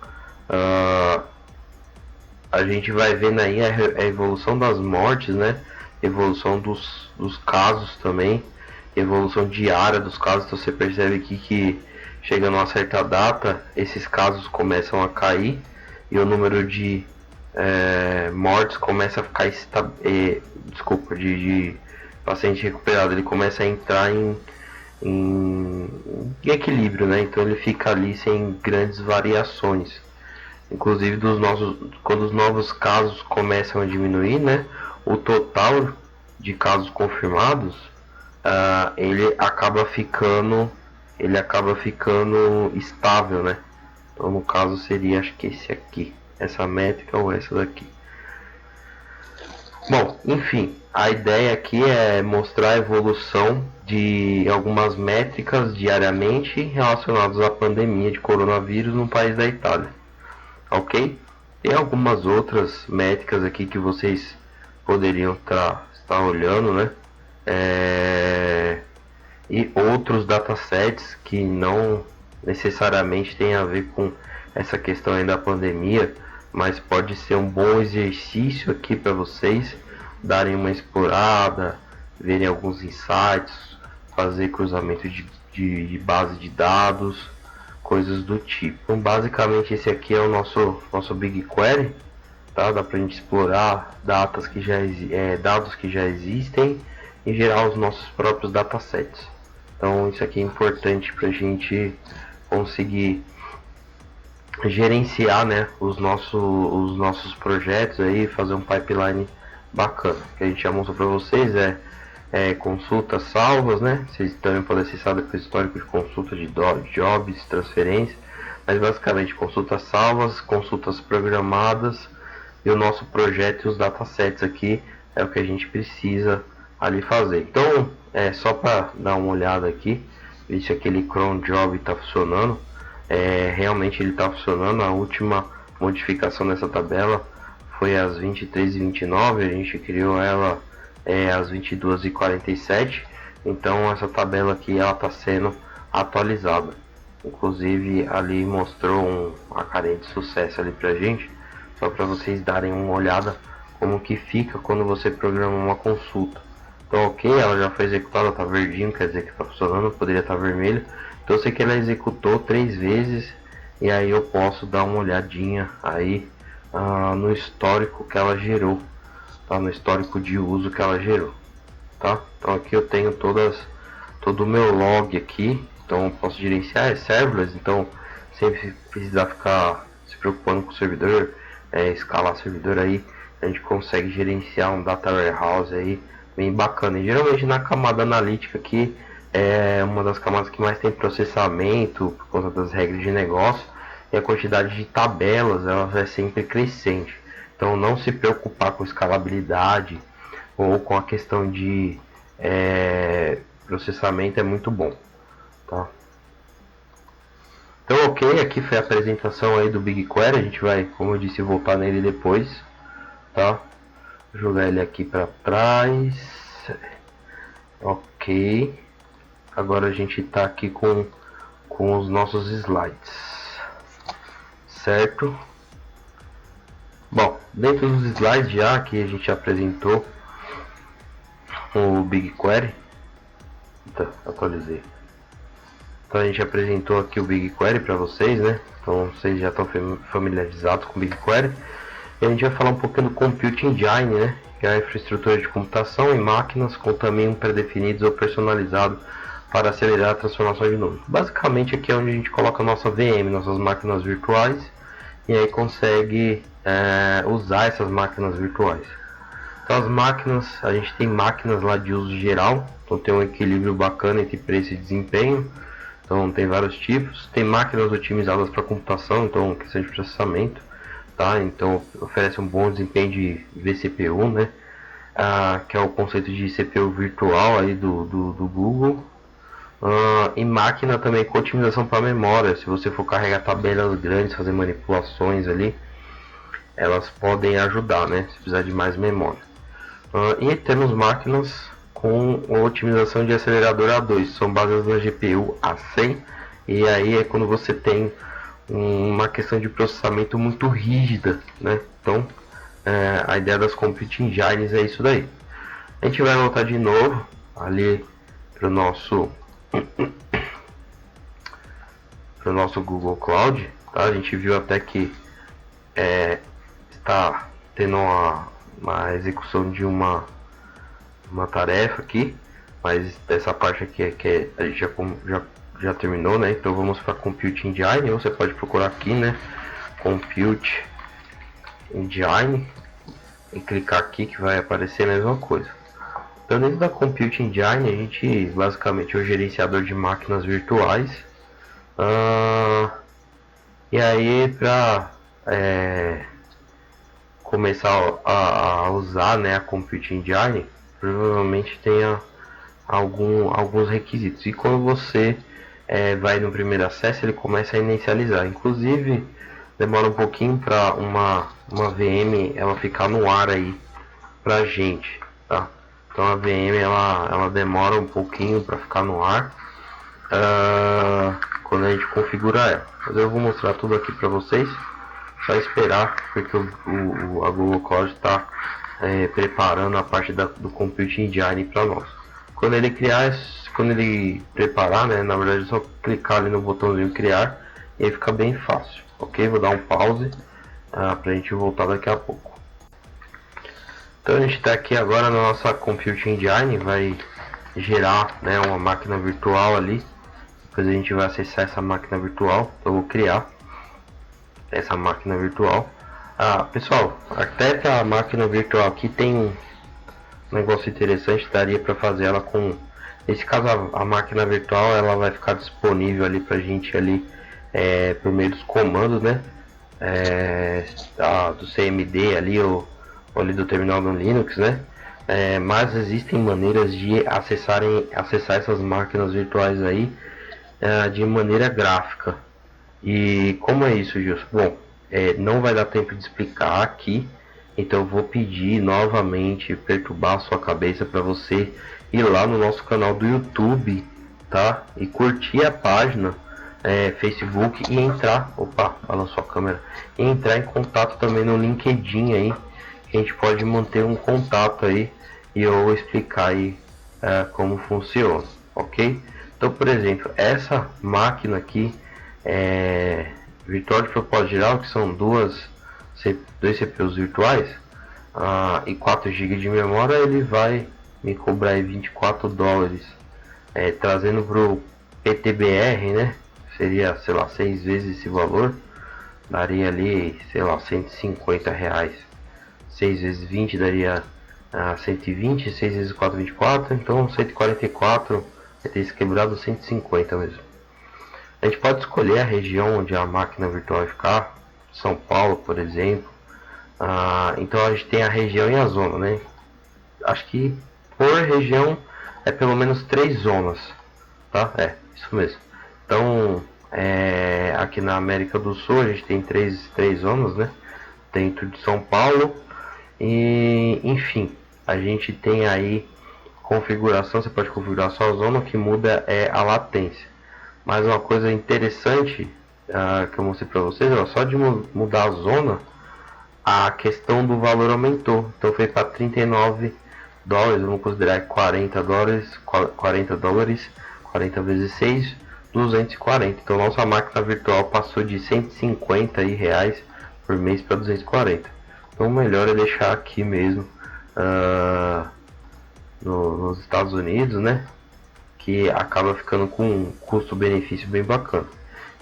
a gente vai vendo aí a evolução das mortes, né? Evolução dos casos também, evolução diária dos casos. Então você percebe aqui que chegando a uma certa data, esses casos começam a cair e o número de mortes começa a ficar de paciente recuperado, ele começa a entrar em equilíbrio, né? Então ele fica ali sem grandes variações. Inclusive quando os novos casos começam a diminuir, né? O total de casos confirmados, ele acaba ficando estável, né? Então no caso seria, acho que esse aqui, essa métrica ou essa daqui. Bom, enfim, a ideia aqui é mostrar a evolução de algumas métricas diariamente relacionadas à pandemia de coronavírus no país da Itália. Ok? Tem algumas outras métricas aqui que vocês poderiam estar olhando, né? E outros datasets que não necessariamente tem a ver com essa questão aí da pandemia, mas pode ser um bom exercício aqui para vocês darem uma explorada, verem alguns insights, fazer cruzamento de base de dados, coisas do tipo. Então, basicamente esse aqui é o nosso BigQuery, tá? Dá para a gente explorar dados que já existem e gerar os nossos próprios datasets. Então isso aqui é importante para a gente conseguir gerenciar, né, os nossos projetos aí, fazer um pipeline bacana. O que a gente já mostrou para vocês é consultas salvas, né? Vocês também podem acessar depois o histórico de consulta de jobs, transferências, mas basicamente consultas salvas, consultas programadas e o nosso projeto e os datasets aqui é o que a gente precisa ali fazer. Então, só para dar uma olhada aqui, ver se aquele cron job está funcionando. Realmente ele está funcionando. A última modificação dessa tabela foi às 23h29, a gente criou ela às 22h47, então essa tabela aqui ela está sendo atualizada. Inclusive ali mostrou uma carinha de sucesso ali pra gente, só para vocês darem uma olhada como que fica quando você programa uma consulta. Então ok, ela já foi executada, tá verdinho, quer dizer que está funcionando, poderia estar vermelho. Então eu sei que ela executou 3 vezes e aí eu posso dar uma olhadinha aí no histórico que ela gerou, tá? No histórico de uso que ela gerou, tá? Então aqui eu tenho todo o meu log aqui, então eu posso gerenciar serverless, então sempre precisar ficar se preocupando com o servidor, escalar servidor aí, a gente consegue gerenciar um data warehouse aí bem bacana. E geralmente na camada analítica aqui é uma das camadas que mais tem processamento por conta das regras de negócio, e a quantidade de tabelas ela é sempre crescente. Então não se preocupar com escalabilidade ou com a questão de processamento é muito bom, tá? Então ok, aqui foi a apresentação aí do BigQuery. A gente vai, como eu disse, voltar nele depois, tá? Vou jogar ele aqui para trás. Ok, agora a gente está aqui com os nossos slides, certo? Bom, dentro dos slides já que a gente apresentou o BigQuery, atualizei. Então a gente apresentou aqui o BigQuery para vocês, né? Então vocês já estão familiarizados com o BigQuery. E a gente vai falar um pouquinho do Compute Engine, né? Que é a infraestrutura de computação em máquinas com tamanho pré-definidos ou personalizado para acelerar a transformação de números. Basicamente aqui é onde a gente coloca a nossa VM, nossas máquinas virtuais, e aí consegue usar essas máquinas virtuais. Então as máquinas, a gente tem máquinas lá de uso geral, então tem um equilíbrio bacana entre preço e desempenho. Então tem vários tipos. Tem máquinas otimizadas para computação, então questão de processamento, tá? Então oferece um bom desempenho de vCPU, né? Que é o conceito de CPU virtual aí do Google. E máquina também com otimização para memória. Se você for carregar tabelas grandes, fazer manipulações ali, elas podem ajudar, né? Se precisar de mais memória. E temos máquinas com otimização de acelerador A2, são baseadas na GPU A100, e aí é quando você tem uma questão de processamento muito rígida, né? Então a ideia das Compute Engines é isso daí. A gente vai voltar de novo ali para o nosso Google Cloud, tá? A gente viu até que está tendo uma execução de uma tarefa aqui, mas dessa parte aqui é que a gente já terminou, né? Então vamos para Compute Engine. Você pode procurar aqui, né? Compute Engine e clicar aqui que vai aparecer a mesma coisa. Então dentro da Compute Engine a gente basicamente é o gerenciador de máquinas virtuais. E aí para começar a usar, né, a Compute Engine, provavelmente tenha alguns requisitos. E quando você vai no primeiro acesso, ele começa a inicializar. Inclusive demora um pouquinho para uma VM ela ficar no ar aí pra gente, tá? Então a VM ela demora um pouquinho para ficar no ar quando a gente configura ela. Mas eu vou mostrar tudo aqui para vocês. Só esperar, porque a Google Cloud está preparando a parte do Compute Engine para nós. Quando ele preparar, né, na verdade é só clicar ali no botãozinho criar e aí fica bem fácil, ok? Vou dar um pause para a gente voltar daqui a pouco. Então a gente está aqui agora na nossa Compute Engine, vai gerar, né, uma máquina virtual ali. Depois a gente vai acessar essa máquina virtual. Então eu vou criar essa máquina virtual. Pessoal, até que a máquina virtual aqui tem um negócio interessante, daria para fazer ela com, nesse caso a máquina virtual ela vai ficar disponível ali pra gente ali por meio dos comandos, né, do CMD ali ou ali do terminal no Linux, né, mas existem maneiras de acessar essas máquinas virtuais aí de maneira gráfica. E como é isso, Gilson? Bom, não vai dar tempo de explicar aqui, então eu vou pedir novamente, perturbar a sua cabeça para você ir lá no nosso canal do YouTube, tá? E curtir a página Facebook e entrar, balançou a câmera, e entrar em contato também no LinkedIn aí, que a gente pode manter um contato aí e eu vou explicar aí como funciona, ok? Então, por exemplo, essa máquina aqui virtual de propósito geral, que são dois CPUs virtuais e 4 GB de memória, ele vai me cobrar aí $24, trazendo para o PTBR, né? Seria, sei lá, 6 vezes esse valor, daria ali, sei lá, R$150. 6 vezes 20 daria 120, 6 vezes 4, 24, então 144, vai ter quebrado 150 mesmo. A gente pode escolher a região onde a máquina virtual vai ficar, São Paulo, por exemplo. Então a gente tem a região e a zona, né? Acho que por região é pelo menos 3 zonas, tá? Isso mesmo. Então aqui na América do Sul a gente tem três zonas, né? Dentro de São Paulo. E enfim, a gente tem aí configuração, você pode configurar só a zona, o que muda é a latência. Mas uma coisa interessante que eu mostrei para vocês, só de mudar a zona, a questão do valor aumentou. Então foi para $39, vamos considerar $40, 40 vezes 6, 240. Então nossa máquina virtual passou de R$150 por mês para 240. Então o melhor é deixar aqui mesmo nos Estados Unidos, né? Que acaba ficando com um custo-benefício bem bacana.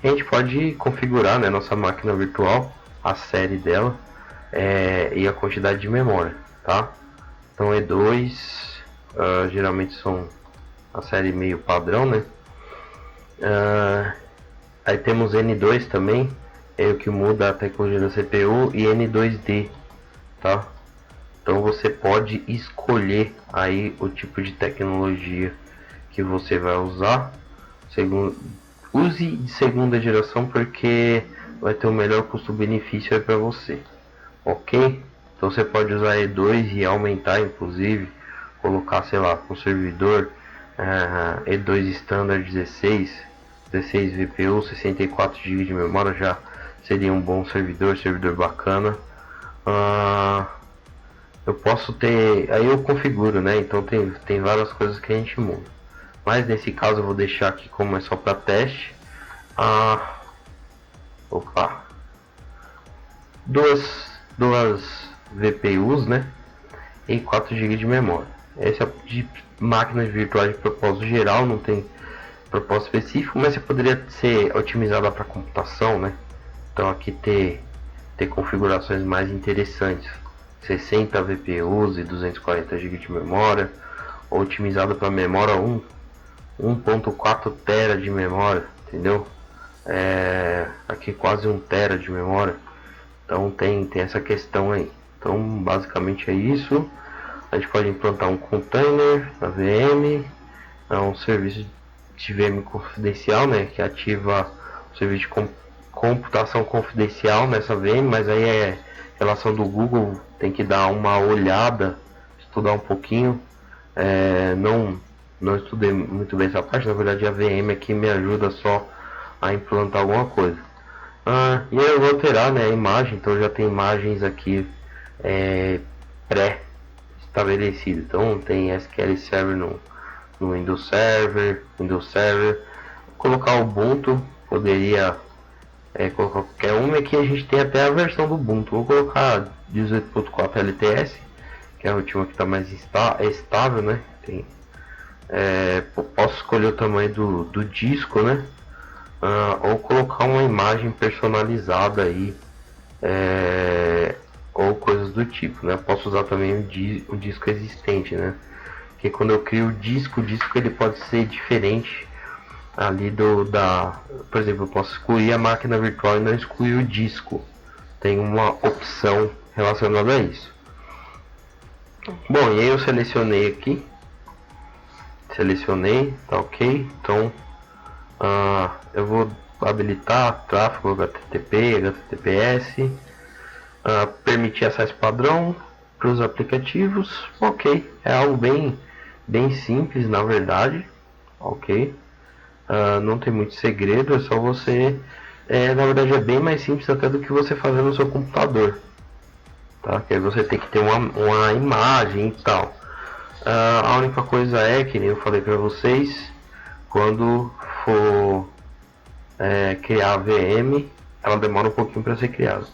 A gente pode configurar, né, nossa máquina virtual, a série dela e a quantidade de memória, tá? Então E2 geralmente são a série meio padrão, né? Aí temos N2 também, é o que muda a tecnologia da CPU, e N2D, tá? Então você pode escolher aí o tipo de tecnologia que você vai usar. Use de segunda geração porque vai ter o melhor custo-benefício para você, ok? Então você pode usar E2 e aumentar, inclusive, colocar, sei lá, um servidor E2 Standard 16 VPU, 64 GB de memória já seria um bom servidor bacana. Eu posso ter, aí eu configuro, né? Então tem várias coisas que a gente muda. Mas nesse caso eu vou deixar aqui como é só para teste. Duas VPUs, né? E 4 GB de memória. Essa é de máquinas virtuais de propósito geral, não tem propósito específico, mas você poderia ser otimizada para computação, né? Então aqui ter configurações mais interessantes. 60 VPUs e 240 GB de memória, otimizado para memória 1.4 TB de memória, entendeu? Aqui quase 1 TB de memória. Então tem essa questão aí. Então basicamente é isso. A gente pode implantar um container na VM, um serviço de VM confidencial, né, que ativa o serviço de computação confidencial nessa VM, mas aí é relação do Google, tem que dar uma olhada, estudar um pouquinho. Não estudei muito bem essa parte, na verdade a VM aqui me ajuda só a implantar alguma coisa. E aí eu vou alterar, né, a imagem, então já tem imagens aqui pré-estabelecidas. Então tem SQL Server no Windows Server, colocar o Ubuntu, poderia colocar qualquer uma, aqui a gente tem até a versão do Ubuntu. Vou colocar 18.4 LTS, que é a última que está mais estável, né? Posso escolher o tamanho do disco, né? Ou colocar uma imagem personalizada aí, ou coisas do tipo, né? Posso usar também o disco existente, né? Porque quando eu crio o disco ele pode ser diferente ali por exemplo, eu posso excluir a máquina virtual e não excluir o disco. Tem uma opção relacionada a isso. Bom, e aí eu selecionei aqui, tá ok. Então eu vou habilitar tráfego HTTP, HTTPS, permitir acesso padrão para os aplicativos, ok. É algo bem simples, na verdade, ok. Não tem muito segredo, é só você, na verdade é bem mais simples até do que você fazer no seu computador, tá? Que aí você tem que ter uma imagem e tal. A única coisa é, que nem eu falei para vocês, quando for criar a VM, ela demora um pouquinho para ser criada.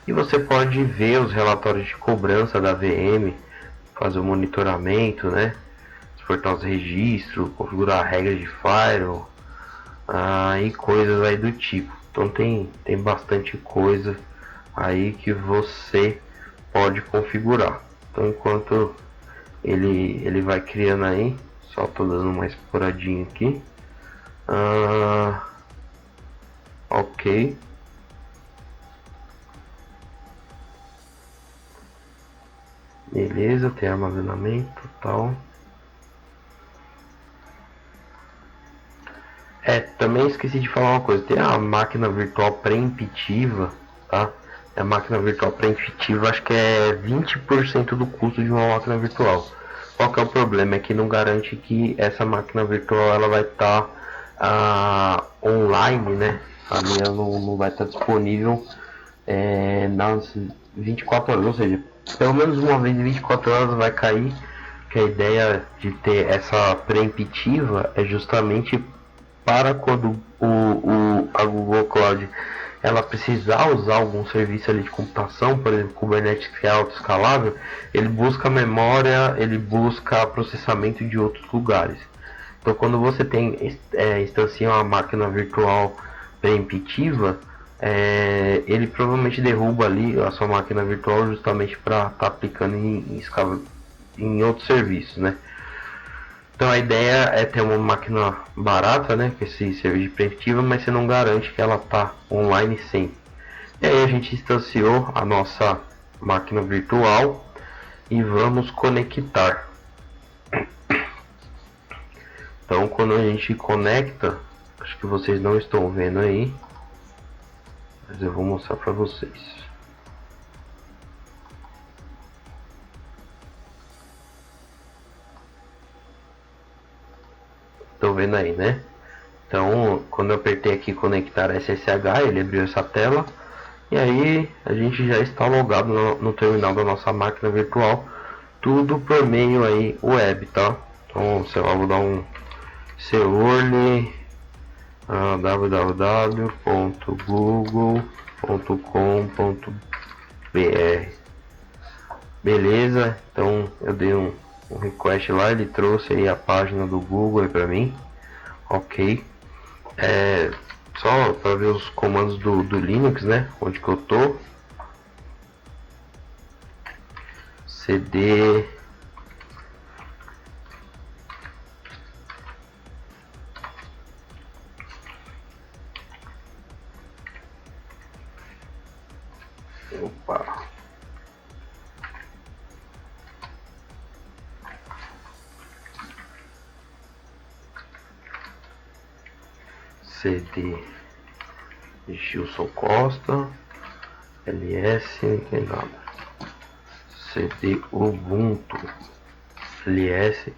E você pode ver os relatórios de cobrança da VM, fazer o monitoramento, né? Exportar os registros, configurar regras de firewall, e coisas aí do tipo. Então tem bastante coisa aí que você pode configurar. Então enquanto ele vai criando aí, só tô dando uma exploradinha aqui. Ok. Beleza, tem armazenamento e tal. Também esqueci de falar uma coisa, tem a máquina virtual preemptiva, tá? A máquina virtual preemptiva acho que é 20% do custo de uma máquina virtual. Qual que é o problema? É que não garante que essa máquina virtual ela vai estar online, né? A minha não vai estar disponível nas 24 horas, ou seja, pelo menos uma vez em 24 horas vai cair, que a ideia de ter essa preemptiva é justamente para quando a Google Cloud ela precisar usar algum serviço ali de computação, por exemplo, Kubernetes, que é autoescalável, ele busca memória, ele busca processamento de outros lugares. Então, quando você tem instancia uma máquina virtual preemptiva, ele provavelmente derruba ali a sua máquina virtual justamente para estar aplicando em escala em outros serviços, né? Então a ideia é ter uma máquina barata, né, com esse serviço de preventiva, mas você não garante que ela tá online sempre. E aí a gente instanciou a nossa máquina virtual e vamos conectar. Então quando a gente conecta, acho que vocês não estão vendo aí, mas eu vou mostrar para vocês. Estão vendo aí, né? Então quando eu apertei aqui conectar SSH, ele abriu essa tela. E aí a gente já está logado no terminal da nossa máquina virtual, tudo por meio aí web, tá? Então, sei lá, vou dar um seurle www.google.com.br. Beleza? Então eu dei um request lá, ele trouxe aí a página do Google para mim. Ok. Só para ver os comandos do Linux, né? Onde que eu tô. CD CD Gilson Costa ls, não tem nada. CD Ubuntu ls,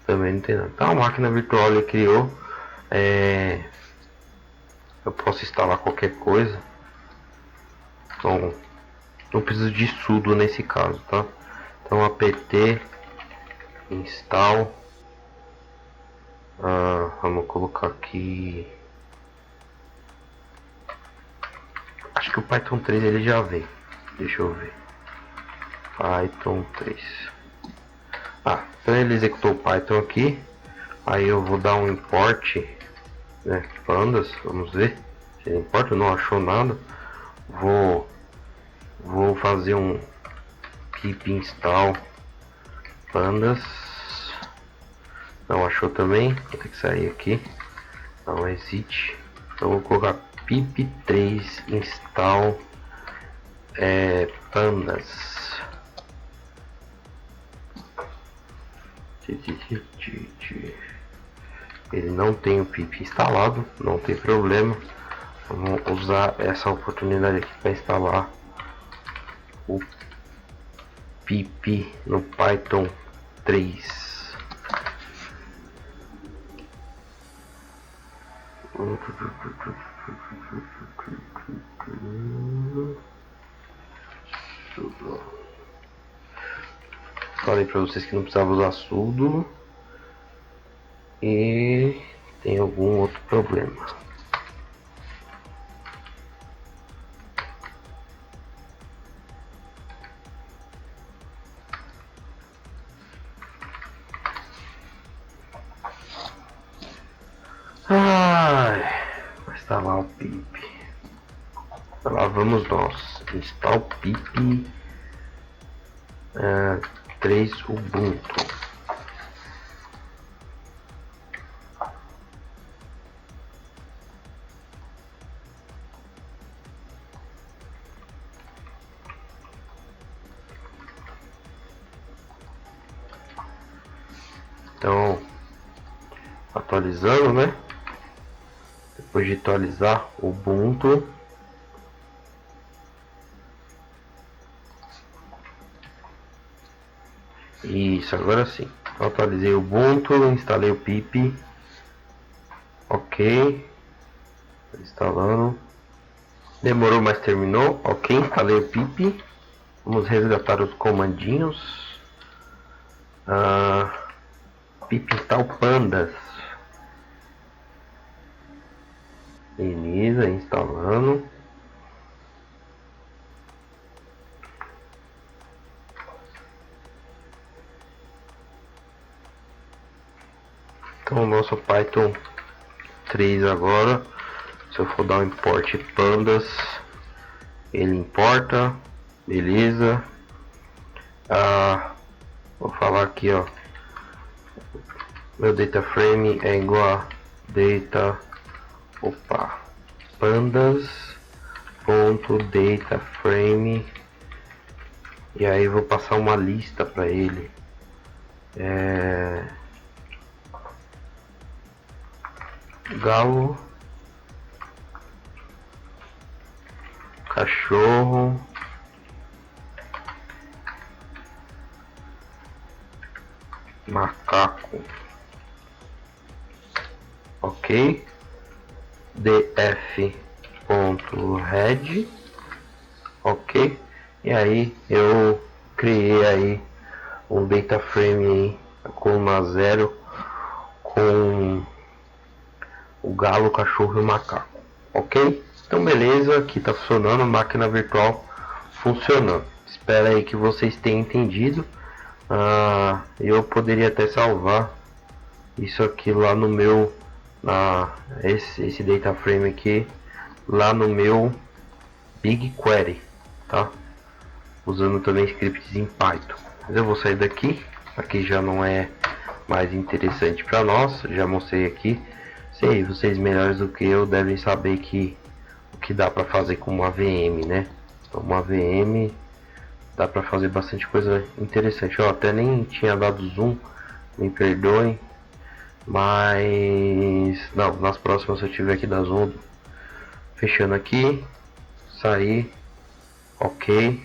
também não tem nada. Então a máquina virtual ele criou, eu posso instalar qualquer coisa, então não preciso de sudo nesse caso, tá? Então apt install, vamos colocar aqui, acho que o Python 3 ele já vem, deixa eu ver, Python 3, então ele executou o Python aqui, aí eu vou dar um import, né, pandas, vamos ver se ele importa, não achou nada, vou fazer um pip install pandas, não achou também, vou ter que sair aqui, não existe, então vou colocar pip3 install pandas. Ele não tem o pip instalado, não tem problema, vamos usar essa oportunidade aqui para instalar o pip no Python 3. Falei para vocês que não precisava usar sudo e tem algum outro problema. Vai instalar o pip. Lá vamos nós. Install pip 3 Ubuntu. Então, atualizando, né? Depois de atualizar o Ubuntu, isso, agora sim. Atualizei o Ubuntu, instalei o pip. Ok. Instalando. Demorou, mas terminou. Ok, instalei o pip. Vamos resgatar os comandinhos. Pip install pandas. Beleza, instalando. Então o nosso Python 3 agora, se eu for dar um import pandas, ele importa, beleza. Vou falar aqui, ó. Meu data frame é igual a data, pandas.data frame, e aí vou passar uma lista para ele. Galo, cachorro, macaco, ok, df.head, ok, e aí eu criei aí um data frame aí, coluna 0 com o galo, o cachorro e o macaco, ok? Então beleza, aqui tá funcionando, a máquina virtual funcionando. Espero aí que vocês tenham entendido. Eu poderia até salvar isso aqui lá no meu, esse data frame aqui lá no meu BigQuery, tá? Usando também scripts em Python. Mas eu vou sair daqui, aqui já não é mais interessante para nós, já mostrei aqui. Sei, vocês melhores do que eu devem saber que o que dá para fazer com uma VM, né? Então, uma VM dá para fazer bastante coisa interessante. Eu até nem tinha dado zoom, me perdoem, mas não, nas próximas eu tiver que dar zoom. Fechando aqui, sair, ok.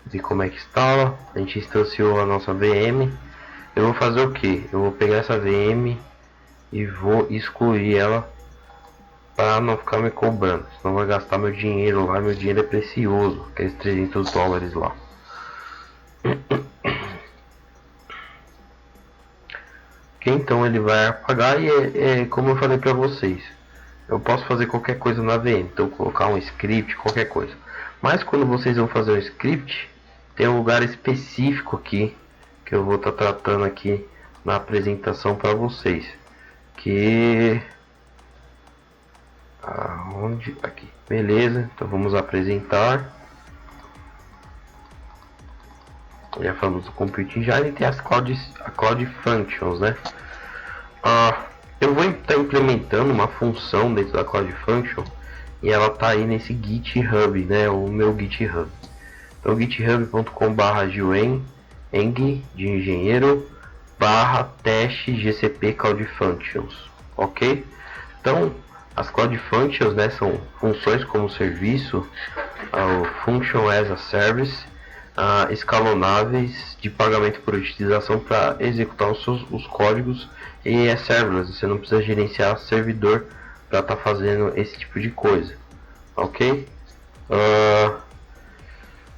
Ver como é que instala. A gente instanciou a nossa VM. Eu vou fazer o que? Eu vou pegar essa VM e vou excluir ela para não ficar me cobrando, senão vai gastar meu dinheiro lá. Meu dinheiro é precioso, aqueles $300 lá. Então ele vai apagar, e como eu falei para vocês, eu posso fazer qualquer coisa na VM, então colocar um script, qualquer coisa. Mas quando vocês vão fazer um script, tem um lugar específico aqui que eu vou estar tratando aqui na apresentação para vocês, que aonde aqui, beleza? Então vamos apresentar. Já falamos do Computing Engine, tem as Cloud Functions, né? Eu vou estar implementando uma função dentro da Cloud Function e ela tá aí nesse GitHub, né? O meu GitHub. Então github.com/eng de engenheiro /teste GCP Cloud Functions, ok? Então as Cloud Functions, né, são funções como serviço, o Function as a Service, escalonáveis de pagamento por utilização para executar os códigos, e é serverless, você não precisa gerenciar servidor para estar fazendo esse tipo de coisa, ok?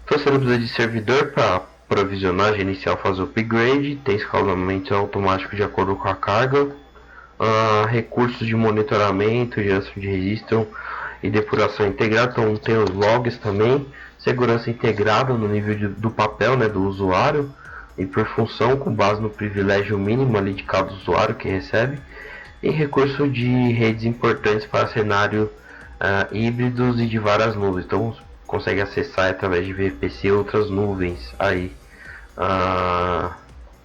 Então você não precisa de servidor para provisionar, gerenciar, fazer upgrade, tem escalonamento automático de acordo com a carga, recursos de monitoramento, geração de registro e depuração integrada, então tem os logs também, segurança integrada no nível do papel, né, do usuário e por função com base no privilégio mínimo ali de cada usuário que recebe, e recurso de redes importantes para cenário híbridos e de várias nuvens, então consegue acessar através de VPC outras nuvens aí,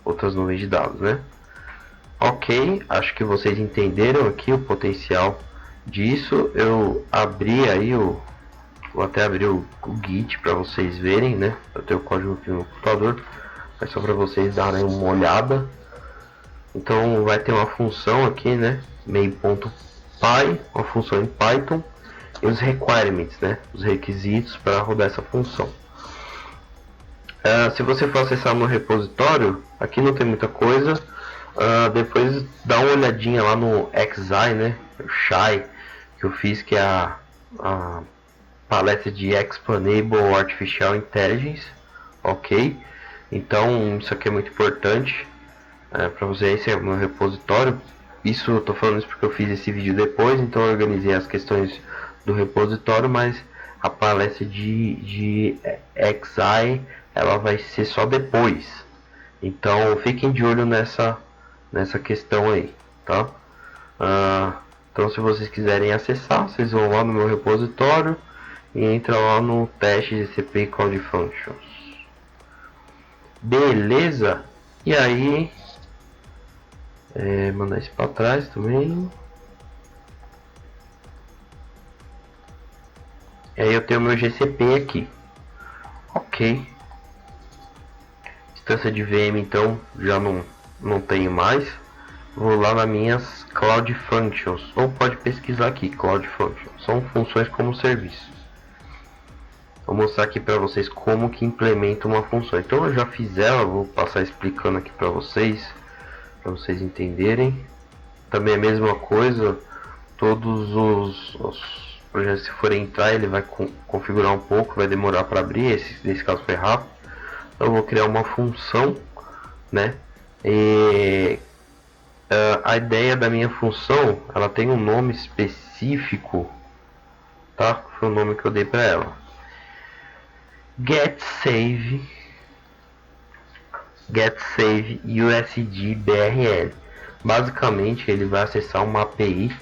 outras nuvens de dados, né? Ok, acho que vocês entenderam aqui o potencial disso. Eu abri aí vou até abrir o Git para vocês verem, né? Eu tenho o código aqui no computador, mas só para vocês darem uma olhada. Então vai ter uma função aqui, né? main.py, uma função em Python, e os requirements, né? Os requisitos para rodar essa função. Se você for acessar no repositório, aqui não tem muita coisa. Depois dá uma olhadinha lá no XI, né? O Shy que eu fiz, que é a palestra de Explainable Artificial Intelligence, ok? Então isso aqui é muito importante para você. Esse é o meu repositório. Isso eu tô falando isso porque eu fiz esse vídeo depois, então eu organizei as questões do repositório, mas a palestra de XI ela vai ser só depois. Então fiquem de olho nessa questão aí, tá? Então se vocês quiserem acessar, vocês vão lá no meu repositório e entra lá no teste GCP Cloud Functions. Beleza? E aí, mandar isso para trás também. E aí eu tenho meu GCP aqui. Ok. Instância de VM então já não tenho mais. Vou lá nas minhas Cloud Functions. Ou pode pesquisar aqui, Cloud Functions. São funções como serviço. Vou mostrar aqui para vocês como que implementa uma função. Então eu já fiz ela, vou passar explicando aqui para vocês entenderem. Também é a mesma coisa, todos os projetos, se forem entrar, ele vai configurar um pouco, vai demorar para abrir, nesse caso foi rápido. Então eu vou criar uma função, né? E a ideia da minha função, ela tem um nome específico, tá? Foi o nome que eu dei para ela. GetSave USD BRL. Basicamente ele vai acessar uma API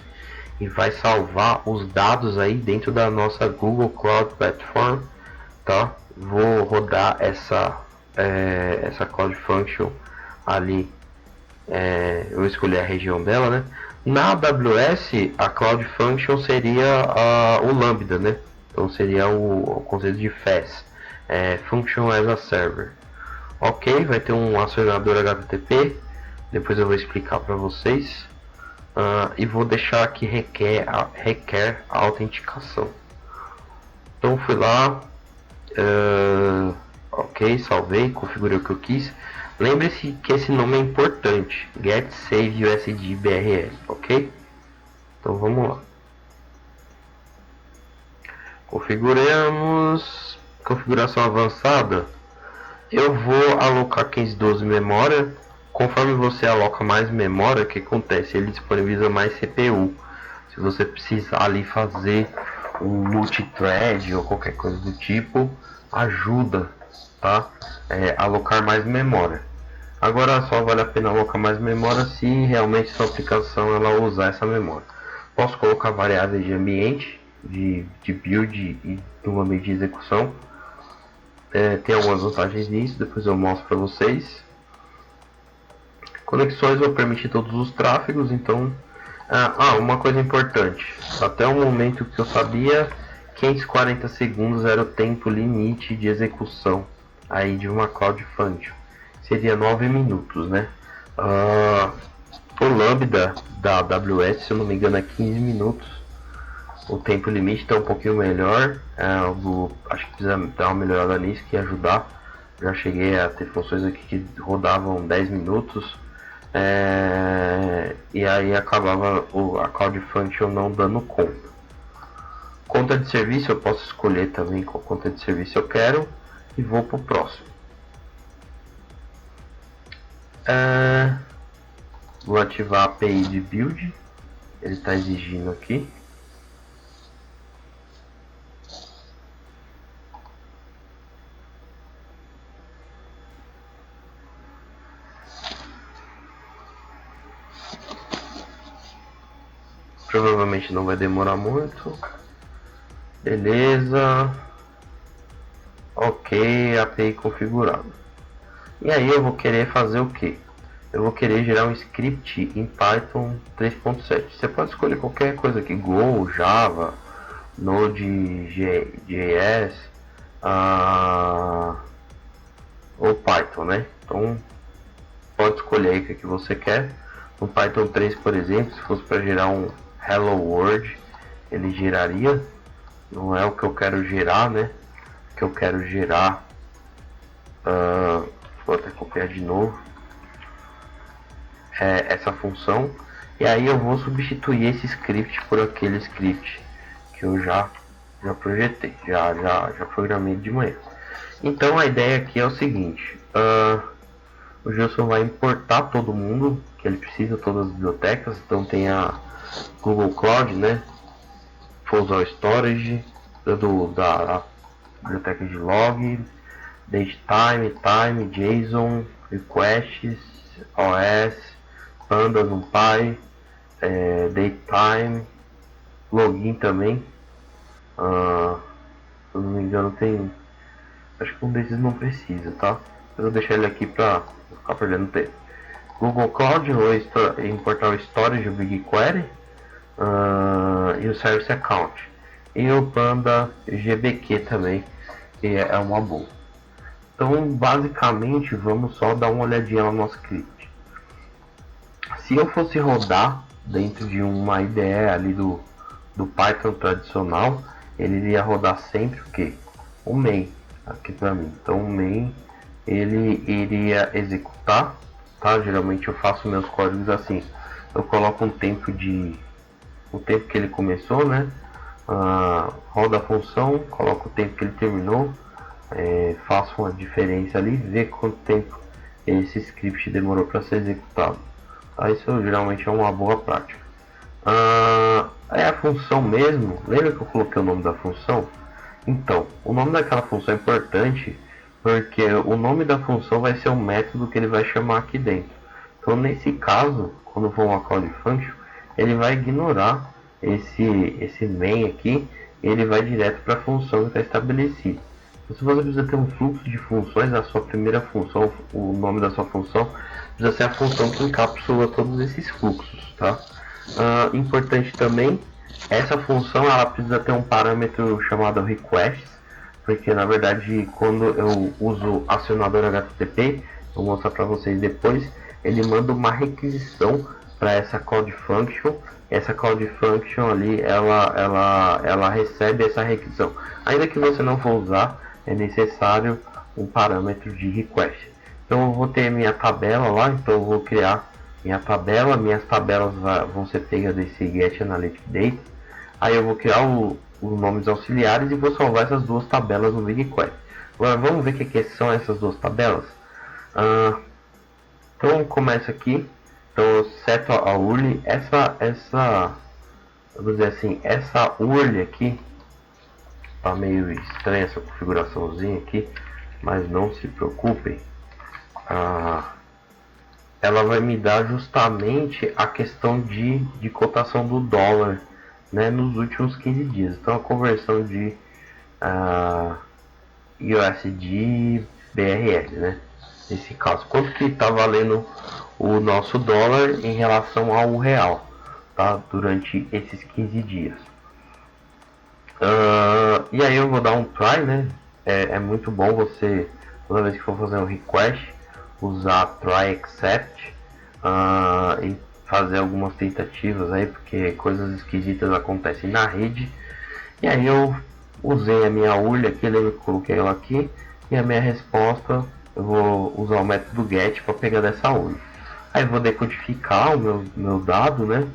e vai salvar os dados aí dentro da nossa Google Cloud Platform, tá? Vou rodar essa Cloud Function ali, eu escolhi a região dela, né? Na AWS a Cloud Function seria o Lambda, né? Então seria o conceito de FAS, Function as a Server. Ok, vai ter um acionador HTTP, depois eu vou explicar para vocês. E vou deixar que requer a autenticação. Então fui lá, ok, salvei, configurei o que eu quis. Lembre-se que esse nome é importante, Get Save USD BRL, ok? Então vamos lá. Configuramos, configuração avançada. Eu vou alocar 512 memória. Conforme você aloca mais memória, o que acontece? Ele disponibiliza mais CPU. Se você precisar ali fazer um multithread ou qualquer coisa do tipo, ajuda, tá? Alocar mais memória. Agora só vale a pena alocar mais memória se realmente sua aplicação ela usar essa memória. Posso colocar variáveis de ambiente, de build e do ambiente de execução. Tem algumas vantagens nisso, depois eu mostro para vocês. Conexões vou permitir todos os tráfegos, então... uma coisa importante. Até o momento que eu sabia, 540 segundos era o tempo limite de execução aí de uma Cloud Function. Seria 9 minutos, né? O Lambda da AWS, se eu não me engano, é 15 minutos. O tempo limite está um pouquinho melhor. Acho que precisa dar uma melhorada nisso, que ia ajudar. Já cheguei a ter funções aqui que rodavam 10 minutos. E aí acabava a Cloud Function não dando conta. Conta de serviço eu posso escolher também qual conta de serviço eu quero e vou para o próximo. Vou ativar a API de build, ele está exigindo aqui. Provavelmente não vai demorar muito. Beleza. Ok, API configurado. E aí eu vou querer fazer o que? Eu vou querer gerar um script em Python 3.7. Você pode escolher qualquer coisa aqui, Go, Java, Node.js ou Python, né? Então pode escolher aí o que você quer. No Python 3, por exemplo, se fosse para gerar um Hello World, ele geraria. Não é o que eu quero gerar, né? O que eu quero gerar, vou até copiar de novo, essa função. E aí eu vou substituir esse script por aquele script que eu já projetei, já programei de manhã. Então a ideia aqui é o seguinte, o Gilson vai importar todo mundo que ele precisa, todas as bibliotecas. Então tem a Google Cloud, né? Full Storage, da biblioteca de log, datetime, time, JSON, requests, OS, pandas, NumPy, datetime, login também. Se eu não me engano tem, acho que um desses não precisa, tá? Eu vou deixar ele aqui para não ficar perdendo tempo. Google Cloud, vou importar o storage, o BigQuery e o Service Account. E o Panda GBQ também, que é uma boa. Então, basicamente, vamos só dar uma olhadinha no nosso script. Se eu fosse rodar dentro de uma IDE ali do Python tradicional, ele iria rodar sempre o que? O main, aqui para mim. Então, o main, ele iria executar, tá? Geralmente eu faço meus códigos assim. Eu coloco o tempo que ele começou, né? Roda a função, coloco o tempo que ele terminou, faço uma diferença ali, ver quanto tempo esse script demorou para ser executado. Isso geralmente é uma boa prática. É a função mesmo. Lembra que eu coloquei o nome da função? Então, o nome daquela função é importante porque o nome da função vai ser o método que ele vai chamar aqui dentro. Então, nesse caso, quando for uma call function, ele vai ignorar esse main aqui, ele vai direto para a função que está estabelecida. Se você precisa ter um fluxo de funções, a sua primeira função, o nome da sua função, precisa ser a função que encapsula todos esses fluxos, tá? Importante também, essa função ela precisa ter um parâmetro chamado requests, porque na verdade quando eu uso acionador HTTP, vou mostrar para vocês depois, ele manda uma requisição para essa call function. Essa call function ali, ela recebe essa requisição. Ainda que você não for usar, é necessário um parâmetro de request. Então eu vou ter minha tabela lá, então eu vou criar minha tabela, minhas tabelas vão ser pegas desse get analytic data. Aí eu vou criar os nomes auxiliares e vou salvar essas duas tabelas no BigQuery. Agora vamos ver o que são essas duas tabelas. Então começa aqui. Então eu seto a URL, vamos dizer assim, essa URL aqui tá meio estranha essa configuraçãozinha aqui, mas não se preocupem. Ela vai me dar justamente a questão de cotação do dólar, né, nos últimos 15 dias. Então a conversão de USD BRL, né? Nesse caso, quanto que está valendo o nosso dólar em relação ao real, tá? Durante esses 15 dias. E aí eu vou dar um try, né? É muito bom você, toda vez que for fazer um request, usar try except e fazer algumas tentativas aí, porque coisas esquisitas acontecem na rede. E aí eu usei a minha URL aqui, eu coloquei ela aqui, e a minha resposta eu vou usar o método get para pegar dessa URL. Aí vou decodificar o meu dado, né?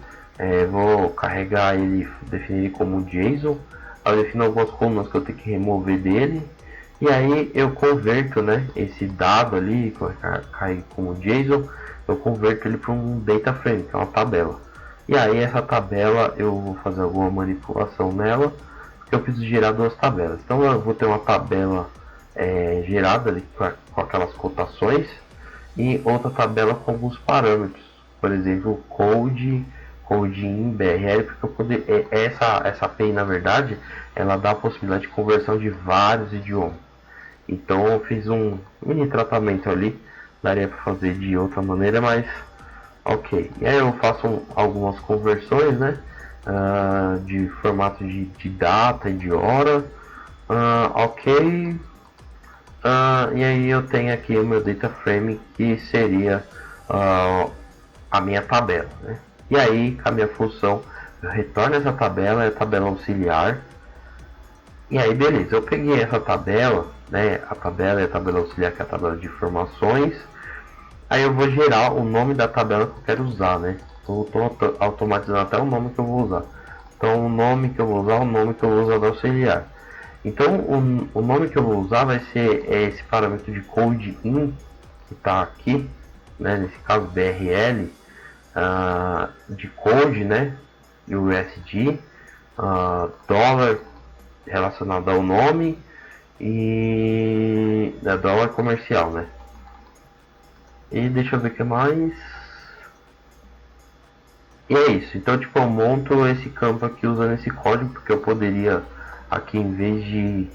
Vou carregar ele, definir ele como JSON. Aí eu defino algumas colunas que eu tenho que remover dele. E aí eu converto, né, esse dado ali, que vai cair como JSON, eu converto ele para um data frame, que é uma tabela. E aí essa tabela eu vou fazer alguma manipulação nela, porque eu preciso gerar duas tabelas. Então eu vou ter uma tabela gerada ali com aquelas cotações e outra tabela com alguns parâmetros, por exemplo, code in BRL, porque eu poder, essa API na verdade ela dá a possibilidade de conversão de vários idiomas. Então eu fiz um mini tratamento ali, daria para fazer de outra maneira, mas ok. E aí eu faço algumas conversões, né, de formato de data e de hora, ok. E aí eu tenho aqui o meu data frame, que seria a minha tabela, né? E aí com a minha função eu retorno essa tabela, é a tabela auxiliar. E aí beleza, eu peguei essa tabela, né? A tabela é a tabela auxiliar, que é a tabela de informações. Aí eu vou gerar o nome da tabela que eu quero usar, né? Então eu estou automatizando até o nome que eu vou usar. Então o nome que eu vou usar é o nome que eu vou usar do auxiliar. Então o nome que eu vou usar vai ser esse parâmetro de code in, que está aqui, né? Nesse caso BRL, de code, né? USD, dólar relacionado ao nome e dólar comercial, né? E deixa eu ver o que mais. E é isso. Então tipo, eu monto esse campo aqui usando esse código, porque eu poderia aqui, em vez de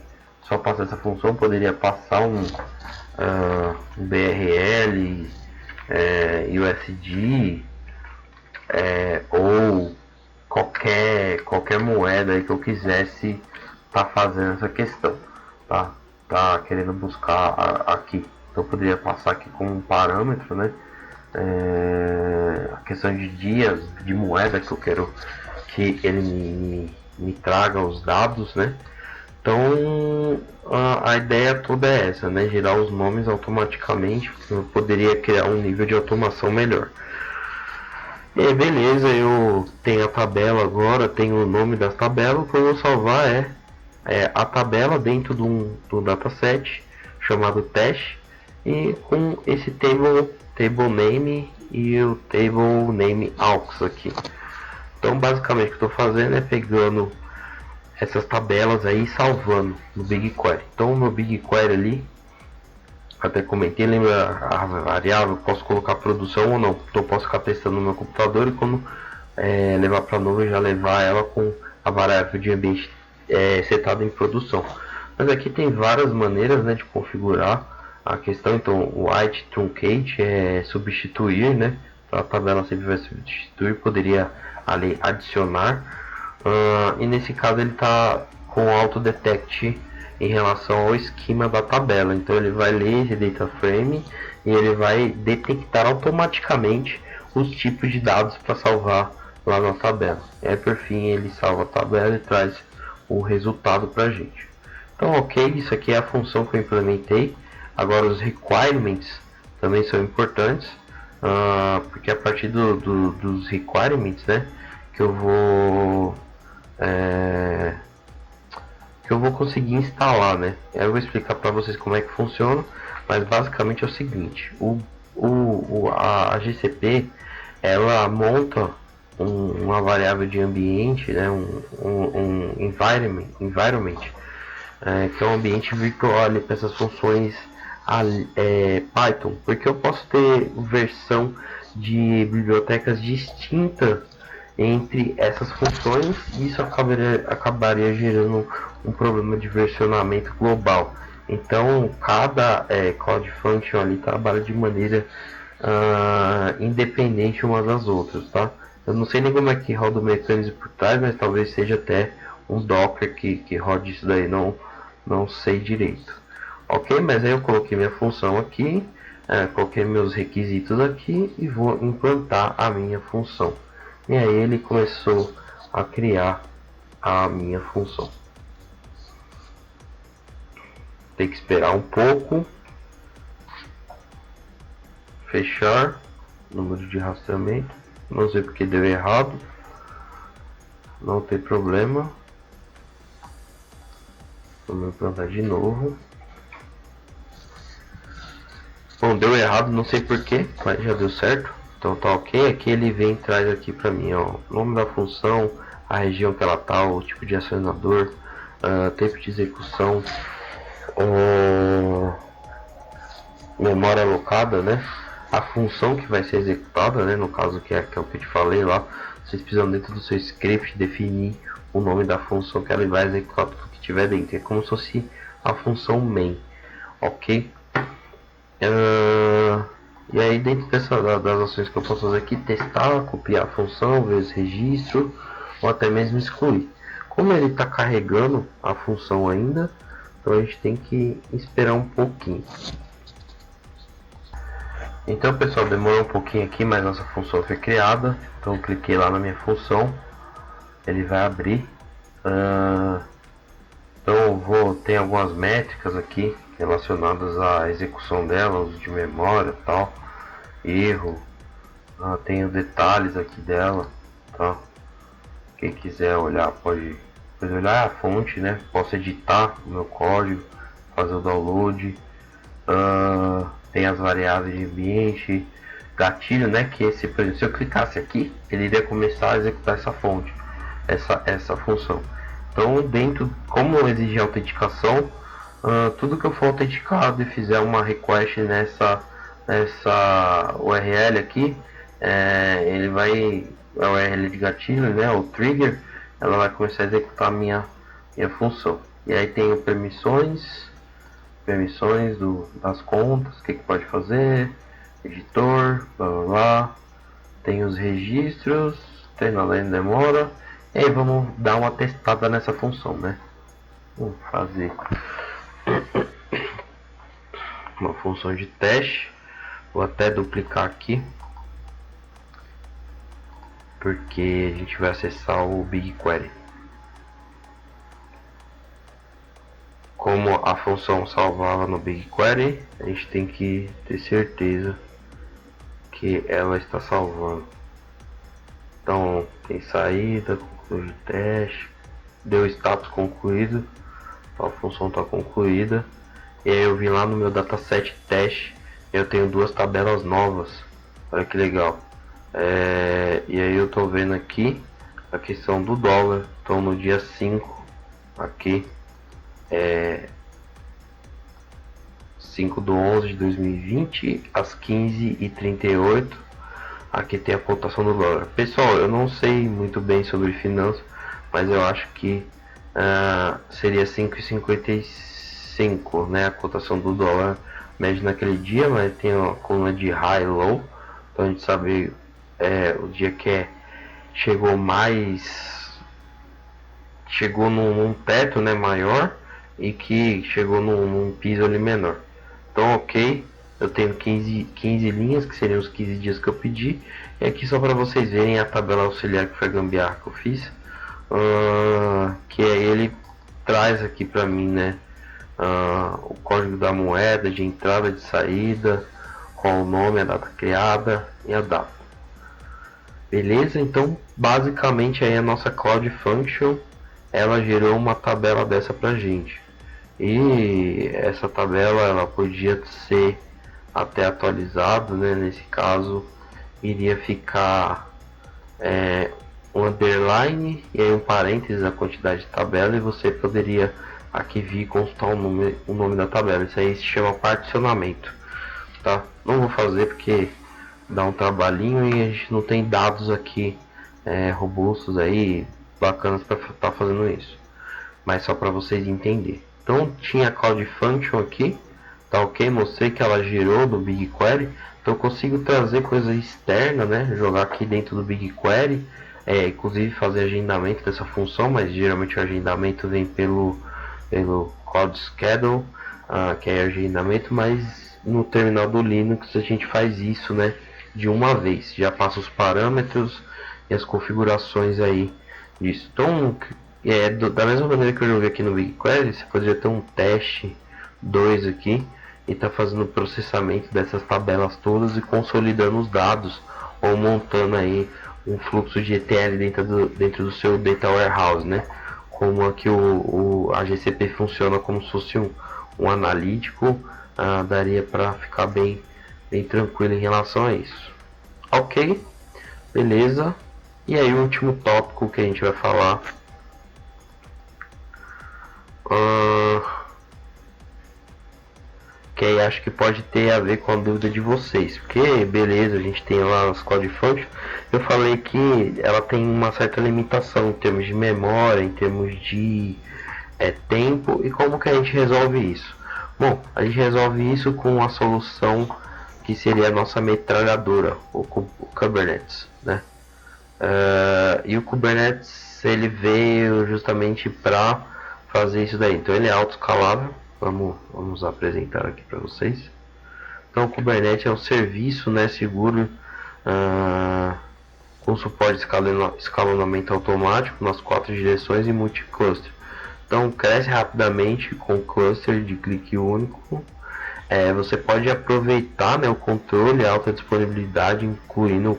só passar essa função, poderia passar um BRL, USD, ou qualquer moeda aí que eu quisesse tá fazendo essa questão, tá querendo buscar aqui. Então eu poderia passar aqui como um parâmetro, né? A questão de dias de moeda que eu quero que ele me traga os dados, né? Então a ideia toda é essa, né? Gerar os nomes automaticamente. Eu poderia criar um nível de automação melhor. E aí, beleza, eu tenho a tabela agora, tenho o nome das tabelas. O que eu vou salvar é a tabela dentro do dataset chamado teste, e com esse table name e o table name aux aqui. Então basicamente o que eu estou fazendo é pegando essas tabelas aí e salvando no BigQuery. Então o meu BigQuery ali, até comentei, lembra a variável, posso colocar produção ou não. Então eu posso ficar testando no meu computador e quando levar para a nuvem já levar ela com a variável de ambiente setada em produção. Mas aqui tem várias maneiras, né, de configurar a questão. Então o white truncate é substituir, né? Então, a tabela sempre vai substituir, poderia ali adicionar. E nesse caso ele está com auto detect em relação ao esquema da tabela. Então ele vai ler esse data frame e ele vai detectar automaticamente os tipos de dados para salvar lá na tabela. E aí por fim ele salva a tabela e traz o resultado para a gente. Então ok, isso aqui é a função que eu implementei. Agora os requirements também são importantes, porque a partir dos requirements, né, que eu vou conseguir instalar, né? Eu vou explicar para vocês como é que funciona, mas basicamente é o seguinte: a GCP ela monta uma variável de ambiente, né? um environment, que é um ambiente virtual para essas funções Python, porque eu posso ter versão de bibliotecas distintas entre essas funções, e isso acabaria gerando um problema de versionamento global. Então cada Cloud Function ali trabalha de maneira independente umas das outras, tá? Eu não sei nem como é que roda o mecanismo por trás, mas talvez seja até um Docker que rode isso daí, não sei direito. Ok, mas aí eu coloquei minha função aqui, coloquei meus requisitos aqui e vou implantar a minha função. E aí ele começou a criar a minha função. Tem que esperar um pouco. Fechar. Número de rastreamento. Não sei porque deu errado. Não tem problema. Vamos implantar de novo. Bom, deu errado, não sei porquê, mas já deu certo. Então tá ok. Aqui ele vem e traz aqui para mim, ó, o nome da função, a região que ela tá, o tipo de acionador, tempo de execução, memória alocada, né? A função que vai ser executada, né? No caso que é o que eu te falei lá, vocês precisam dentro do seu script definir o nome da função que ela vai executar tudo que tiver dentro. É como se fosse a função main, ok? E aí dentro das ações que eu posso fazer aqui, testar, copiar a função, ver esse registro, ou até mesmo excluir. Como ele está carregando a função ainda, então a gente tem que esperar um pouquinho. Então pessoal, demorou um pouquinho aqui, mas nossa função foi criada. Então eu cliquei lá na minha função, ele vai abrir. Então eu tem algumas métricas aqui relacionadas à execução dela, uso de memória, tal, erro. Tem os detalhes aqui dela, tá? Quem quiser olhar pode olhar a fonte, né? Posso editar o meu código, fazer o download. Tem as variáveis de ambiente, gatilho, né? Que por exemplo, se eu clicasse aqui, ele iria começar a executar essa fonte, essa função. Então, como exige autenticação, tudo que eu for autenticado e fizer uma request nessa URL aqui, ele vai, a URL de gatilho, né? O trigger, ela vai começar a executar a minha função. E aí tem o permissões das contas, o que pode fazer, editor, blá blá blá. Tem os registros, tem além demora. E aí vamos dar uma testada nessa função, né? Vamos fazer uma função de teste. Vou até duplicar aqui, porque a gente vai acessar o BigQuery. Como a função salvava no BigQuery, a gente tem que ter certeza que ela está salvando. Então tem saída, concluir o teste, deu status concluído, a função está concluída. E aí eu vim lá no meu dataset teste, eu tenho duas tabelas novas, olha que legal. E aí eu tô vendo aqui a questão do dólar. Então no dia 5 aqui, 5/11/2020 às 15h38, aqui tem a cotação do dólar. Pessoal, eu não sei muito bem sobre finanças, mas eu acho que seria 5,55, né, a cotação do dólar médio naquele dia, mas tem a coluna de high e low, então a gente sabe o dia que chegou num teto, né, maior, e que chegou num piso ali menor. Então ok, eu tenho 15 linhas, que seriam os 15 dias que eu pedi. E aqui só para vocês verem a tabela auxiliar, que foi a gambiarra que eu fiz, que aí ele traz aqui para mim, né, o código da moeda, de entrada, de saída, qual o nome, a data criada e a data. Beleza? Então basicamente aí a nossa Cloud Function, ela gerou uma tabela dessa pra gente. E essa tabela ela podia ser até atualizada, né? Nesse caso iria ficar um underline e aí um parênteses a quantidade de tabela, e você poderia aqui vir e consultar o nome da tabela. Isso aí se chama particionamento, tá? Não vou fazer porque dá um trabalhinho e a gente não tem dados aqui robustos aí bacanas para estar fazendo isso, mas só para vocês entenderem. Então tinha a Cloud Function aqui, tá ok? Mostrei que ela gerou do BigQuery, então eu consigo trazer coisa externa, né? Jogar aqui dentro do BigQuery, inclusive fazer agendamento dessa função, mas geralmente o agendamento vem pelo Cloud Schedule, que é agendamento, mas no terminal do Linux a gente faz isso, né, de uma vez, já passa os parâmetros e as configurações aí disso. Então da mesma maneira que eu joguei aqui no BigQuery, você poderia ter um teste 2 aqui e tá fazendo o processamento dessas tabelas todas e consolidando os dados, ou montando aí um fluxo de ETL dentro do seu Data Warehouse, né? Como aqui a GCP funciona como se fosse um analítico, daria para ficar bem tranquilo em relação a isso. Ok, beleza. E aí o último tópico que a gente vai falar, que aí acho que pode ter a ver com a dúvida de vocês, porque beleza, a gente tem lá as Cloud Function, eu falei que ela tem uma certa limitação em termos de memória, em termos de tempo, e como que a gente resolve isso? Bom, a gente resolve isso com a solução que seria a nossa metralhadora, o Kubernetes, né? E o Kubernetes ele veio justamente para fazer isso daí. Então ele é autoescalável. Vamos apresentar aqui para vocês. Então o Kubernetes é um serviço, né, seguro, com suporte de escalonamento automático nas 4 direções e multicluster. Então cresce rapidamente com cluster de clique único. Você pode aproveitar, né, o controle e alta disponibilidade, incluindo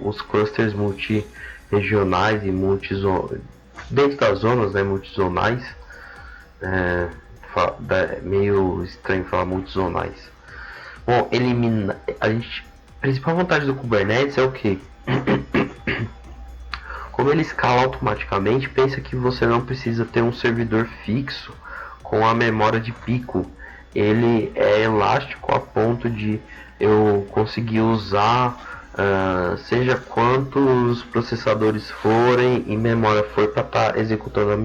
os clusters multi-regionais e dentro das zonas, né, multizonais. Meio estranho falar multizonais. Bom, a principal vantagem do Kubernetes é o que? Como ele escala automaticamente, pensa que você não precisa ter um servidor fixo com a memória de pico. Ele é elástico a ponto de eu conseguir usar seja quantos processadores forem e memória for para estar executando a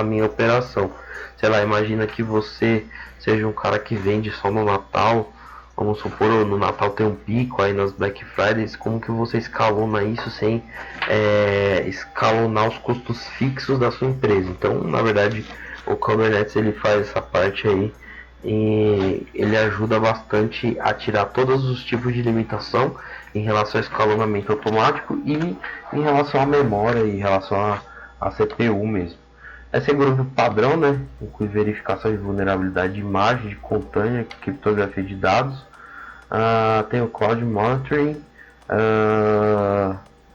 minha operação. Sei lá, imagina que você seja um cara que vende só no Natal, vamos supor, no Natal tem um pico aí nas Black Fridays, como que você escalona isso sem escalonar os custos fixos da sua empresa? Então, na verdade, o Kubernetes ele faz essa parte aí e ele ajuda bastante a tirar todos os tipos de limitação em relação ao escalonamento automático e em relação à memória e em relação à CPU mesmo. Esse é o grupo padrão, né? Inclui verificação de vulnerabilidade de imagem, de container, criptografia de dados. Tem o Cloud Monitoring,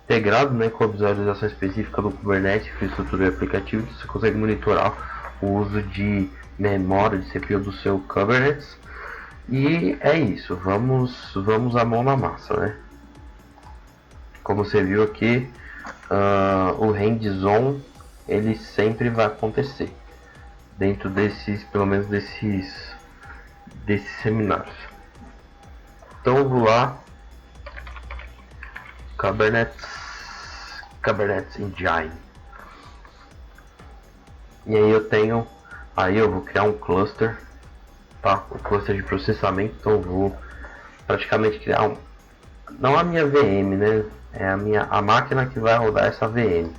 integrado, né, com a visualização específica do Kubernetes, infraestrutura e aplicativo. Você consegue monitorar o uso de memória de CPU do seu Kubernetes. E é isso, vamos a mão na massa, né? Como você viu aqui, o hands-on ele sempre vai acontecer dentro desses, pelo menos desses seminários. Então eu vou lá, Kubernetes Engine, e aí eu vou criar um cluster, tá? Um cluster de processamento. Então eu vou praticamente criar não a minha VM, né? É a máquina que vai rodar essa VM.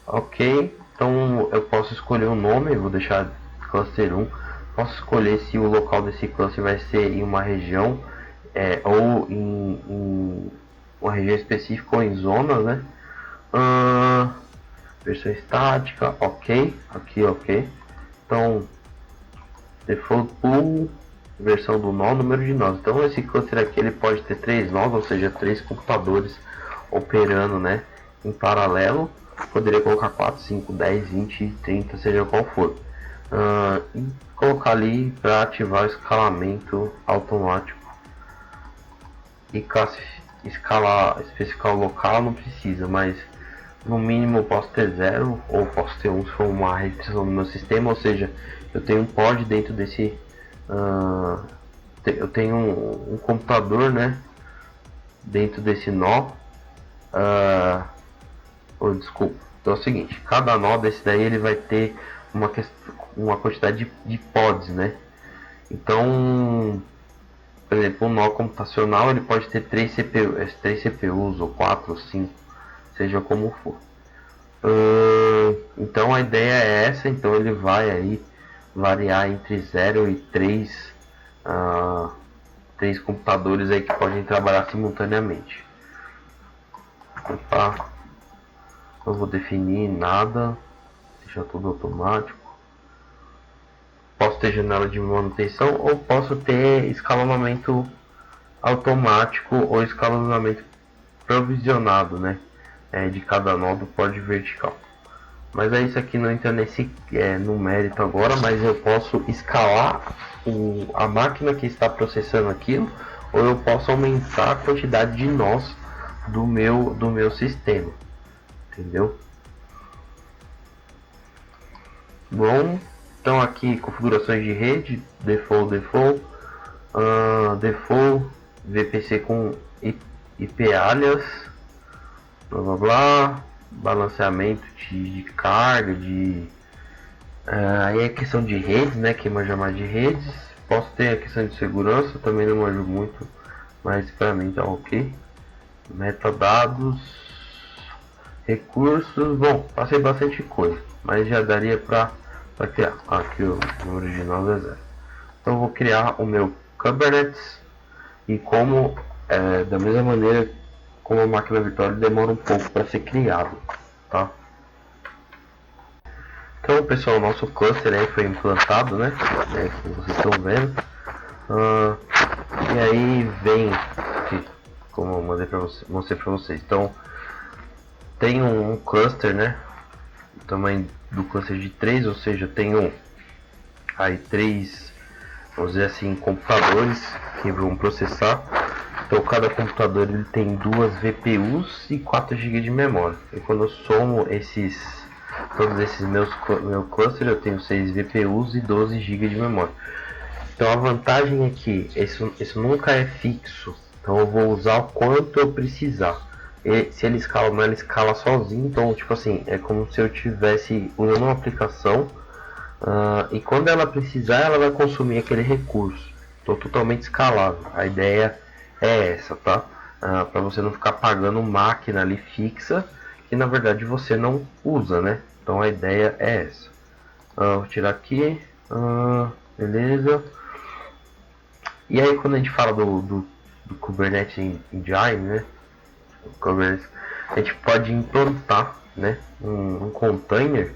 Ok, então eu posso escolher um nome, vou deixar cluster 1. Posso escolher se o local desse cluster vai ser em uma região ou em uma região específica ou em zonas, né? Versão estática, ok, aqui ok. Então, default pool, versão do nó, número de nós. Então esse cluster aqui ele pode ter 3 nós, ou seja, 3 computadores operando, né, em paralelo. Poderia colocar 4, 5, 10, 20, 30, seja qual for. E colocar ali para ativar o escalamento automático. E especificar o local não precisa, mas no mínimo eu posso ter 0 ou posso ter 1 se for uma restrição no meu sistema, ou seja, eu tenho um pod dentro desse, eu tenho um computador, né, dentro desse nó. Desculpa, então é o seguinte, cada nó desse daí ele vai ter uma quantidade de pods, né? Então, por exemplo, um nó computacional ele pode ter 3 CPUs ou 4 ou 5, seja como for. Então a ideia é essa, então ele vai aí variar entre 0 e 3 computadores aí que podem trabalhar simultaneamente. Opa, não vou definir nada, deixa tudo automático. Posso ter janela de manutenção ou posso ter escalonamento automático ou escalonamento provisionado, né? De cada nó do pod vertical. Mas é isso aqui, não entra no mérito agora, mas eu posso escalar a máquina que está processando aquilo, ou eu posso aumentar a quantidade de nós do meu sistema, entendeu? Bom, então aqui configurações de rede, default, VPC com IP alias, blá blá blá, balanceamento de carga, aí é questão de redes, né, que manja mais de redes. Posso ter a questão de segurança, também não manjo muito, mas para mim tá ok. Metadados, recursos, bom, passei bastante coisa, mas já daria para criar. Aqui o número de nós é 0. Então eu vou criar o meu Kubernetes e da mesma maneira como a máquina virtual demora um pouco para ser criado, tá? Então pessoal, o nosso cluster aí foi implantado, né? Como vocês estão vendo. E aí vem aqui, como eu mostrei para vocês. Então tem um cluster, né? O tamanho do cluster de 3, ou seja, tenho aí 3, vamos dizer assim, computadores que vão processar. Então cada computador ele tem 2 VPUs e 4 GB de memória. E quando eu somo todos esses meu cluster, eu tenho 6 VPUs e 12 GB de memória. Então a vantagem é que isso nunca é fixo. Então eu vou usar o quanto eu precisar. E se ele escala, não, ele escala sozinho. Então, tipo assim, é como se eu tivesse usando uma aplicação. E quando ela precisar, ela vai consumir aquele recurso. Então, totalmente escalável. A ideia é essa, tá? Para você não ficar pagando máquina ali fixa, que na verdade você não usa, né? Então a ideia é essa. Vou tirar aqui. Beleza. E aí quando a gente fala do Kubernetes Engine, né? Kubernetes, a gente pode implantar, né, um container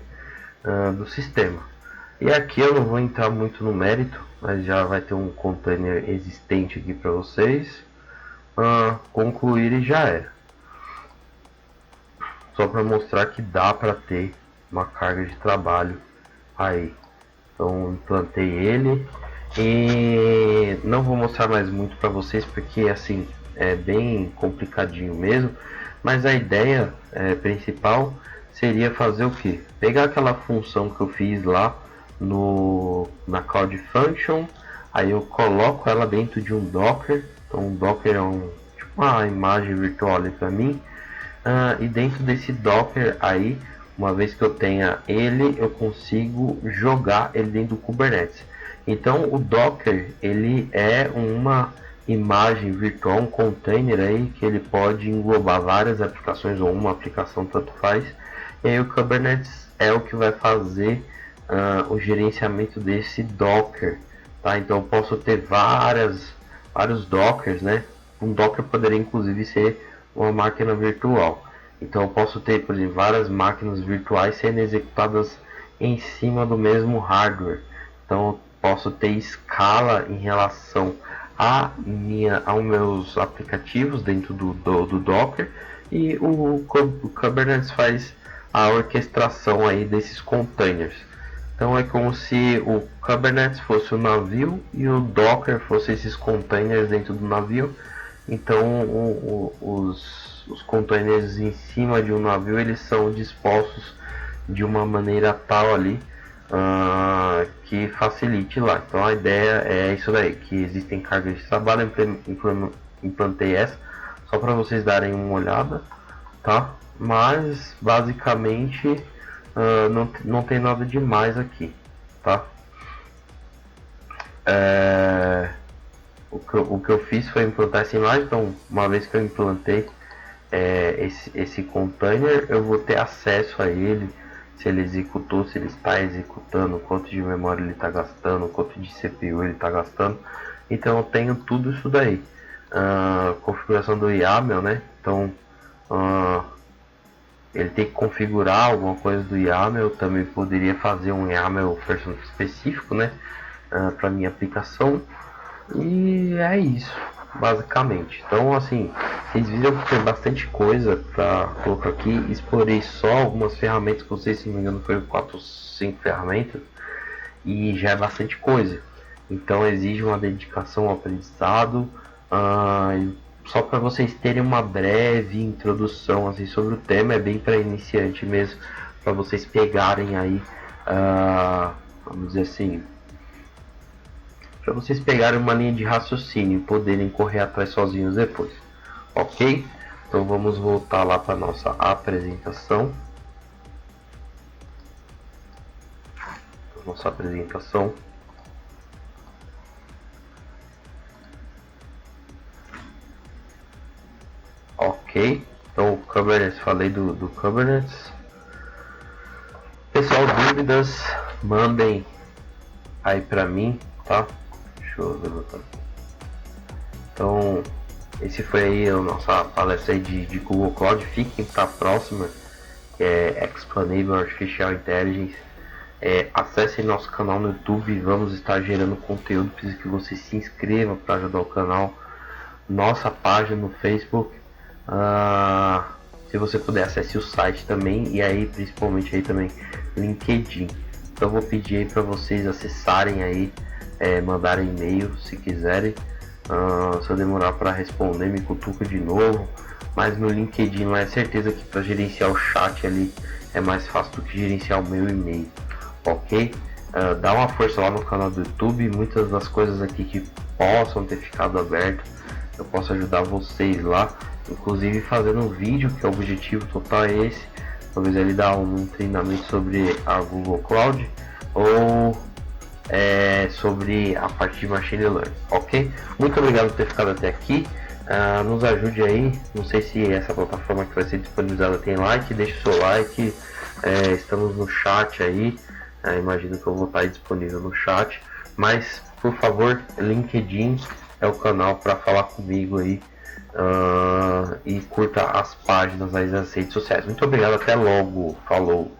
do sistema. E aqui eu não vou entrar muito no mérito, mas já vai ter um container existente aqui para vocês. Concluir e já era. Só para mostrar que dá para ter uma carga de trabalho aí. Então implantei ele e não vou mostrar mais muito para vocês porque assim é bem complicadinho mesmo, mas a ideia principal seria fazer o que? Pegar aquela função que eu fiz lá na Cloud Function, aí eu coloco ela dentro de um Docker. Então um Docker é tipo uma imagem virtual ali para mim, e dentro desse Docker aí, uma vez que eu tenha ele, eu consigo jogar ele dentro do Kubernetes. Então o Docker ele é uma imagem virtual, um container aí que ele pode englobar várias aplicações ou uma aplicação, tanto faz. E aí o Kubernetes é o que vai fazer o gerenciamento desse Docker, tá? Então eu posso ter vários Dockers, né? Um Docker poderia inclusive ser uma máquina virtual. Então eu posso ter, por exemplo, várias máquinas virtuais sendo executadas em cima do mesmo hardware. Então eu posso ter escala em relação aos meus aplicativos dentro do Docker, e o Kubernetes faz a orquestração aí desses containers. Então é como se o Kubernetes fosse o navio e o Docker fosse esses containers dentro do navio. Então os containers em cima de um navio eles são dispostos de uma maneira tal ali que facilite lá. Então a ideia é isso daí, que existem cargas de trabalho. Implantei essa só para vocês darem uma olhada, tá? Mas basicamente não tem nada demais aqui, tá? O que eu fiz foi implantar essa imagem. Então uma vez que eu implantei esse container, eu vou ter acesso a ele, se ele executou, se ele está executando, quanto de memória ele está gastando, quanto de CPU ele está gastando. Então eu tenho tudo isso daí. Configuração do YAML, né? Então ele tem que configurar alguma coisa do YAML. Eu também poderia fazer um YAML específico, né, para minha aplicação. E é isso, basicamente. Então, assim, vocês viram que tem bastante coisa para colocar aqui. Explorei só algumas ferramentas, que vocês, se não me engano, foi 4 ou 5 ferramentas, e já é bastante coisa. Então, exige uma dedicação ao aprendizado. Só para vocês terem uma breve introdução assim sobre o tema, é bem para iniciante mesmo, para vocês pegarem aí, vamos dizer assim, para vocês pegarem uma linha de raciocínio e poderem correr atrás sozinhos depois, ok? Então vamos voltar lá para nossa apresentação. Ok, então o Kubernetes, falei do Kubernetes. Pessoal, dúvidas, mandem aí pra mim, tá? Deixa eu levantar. Então, esse foi aí a nossa palestra aí de Google Cloud. Fiquem para a próxima, que é Explainable Artificial Intelligence. Acessem nosso canal no YouTube, vamos estar gerando conteúdo. Preciso que você se inscreva para ajudar o canal. Nossa página no Facebook. Se você puder, acesse o site também, e aí principalmente aí também LinkedIn. Então vou pedir aí para vocês acessarem aí, mandarem e-mail se quiserem. Se eu demorar para responder, me cutuca de novo. Mas no LinkedIn não é certeza que para gerenciar o chat ali é mais fácil do que gerenciar o meu e-mail, ok? dá uma força lá no canal do YouTube. Muitas das coisas aqui que possam ter ficado aberto, eu posso ajudar vocês lá, inclusive fazendo um vídeo, que é o objetivo total é esse. Talvez ele dá um treinamento sobre a Google Cloud ou sobre a parte de Machine Learning, ok? Muito obrigado por ter ficado até aqui. Nos ajude aí, não sei se essa plataforma que vai ser disponibilizada tem like, deixe o seu like, estamos no chat aí, imagino que eu vou estar disponível no chat, mas por favor, LinkedIn é o canal para falar comigo aí, e curta as páginas aí das redes sociais. Muito obrigado, até logo, falou!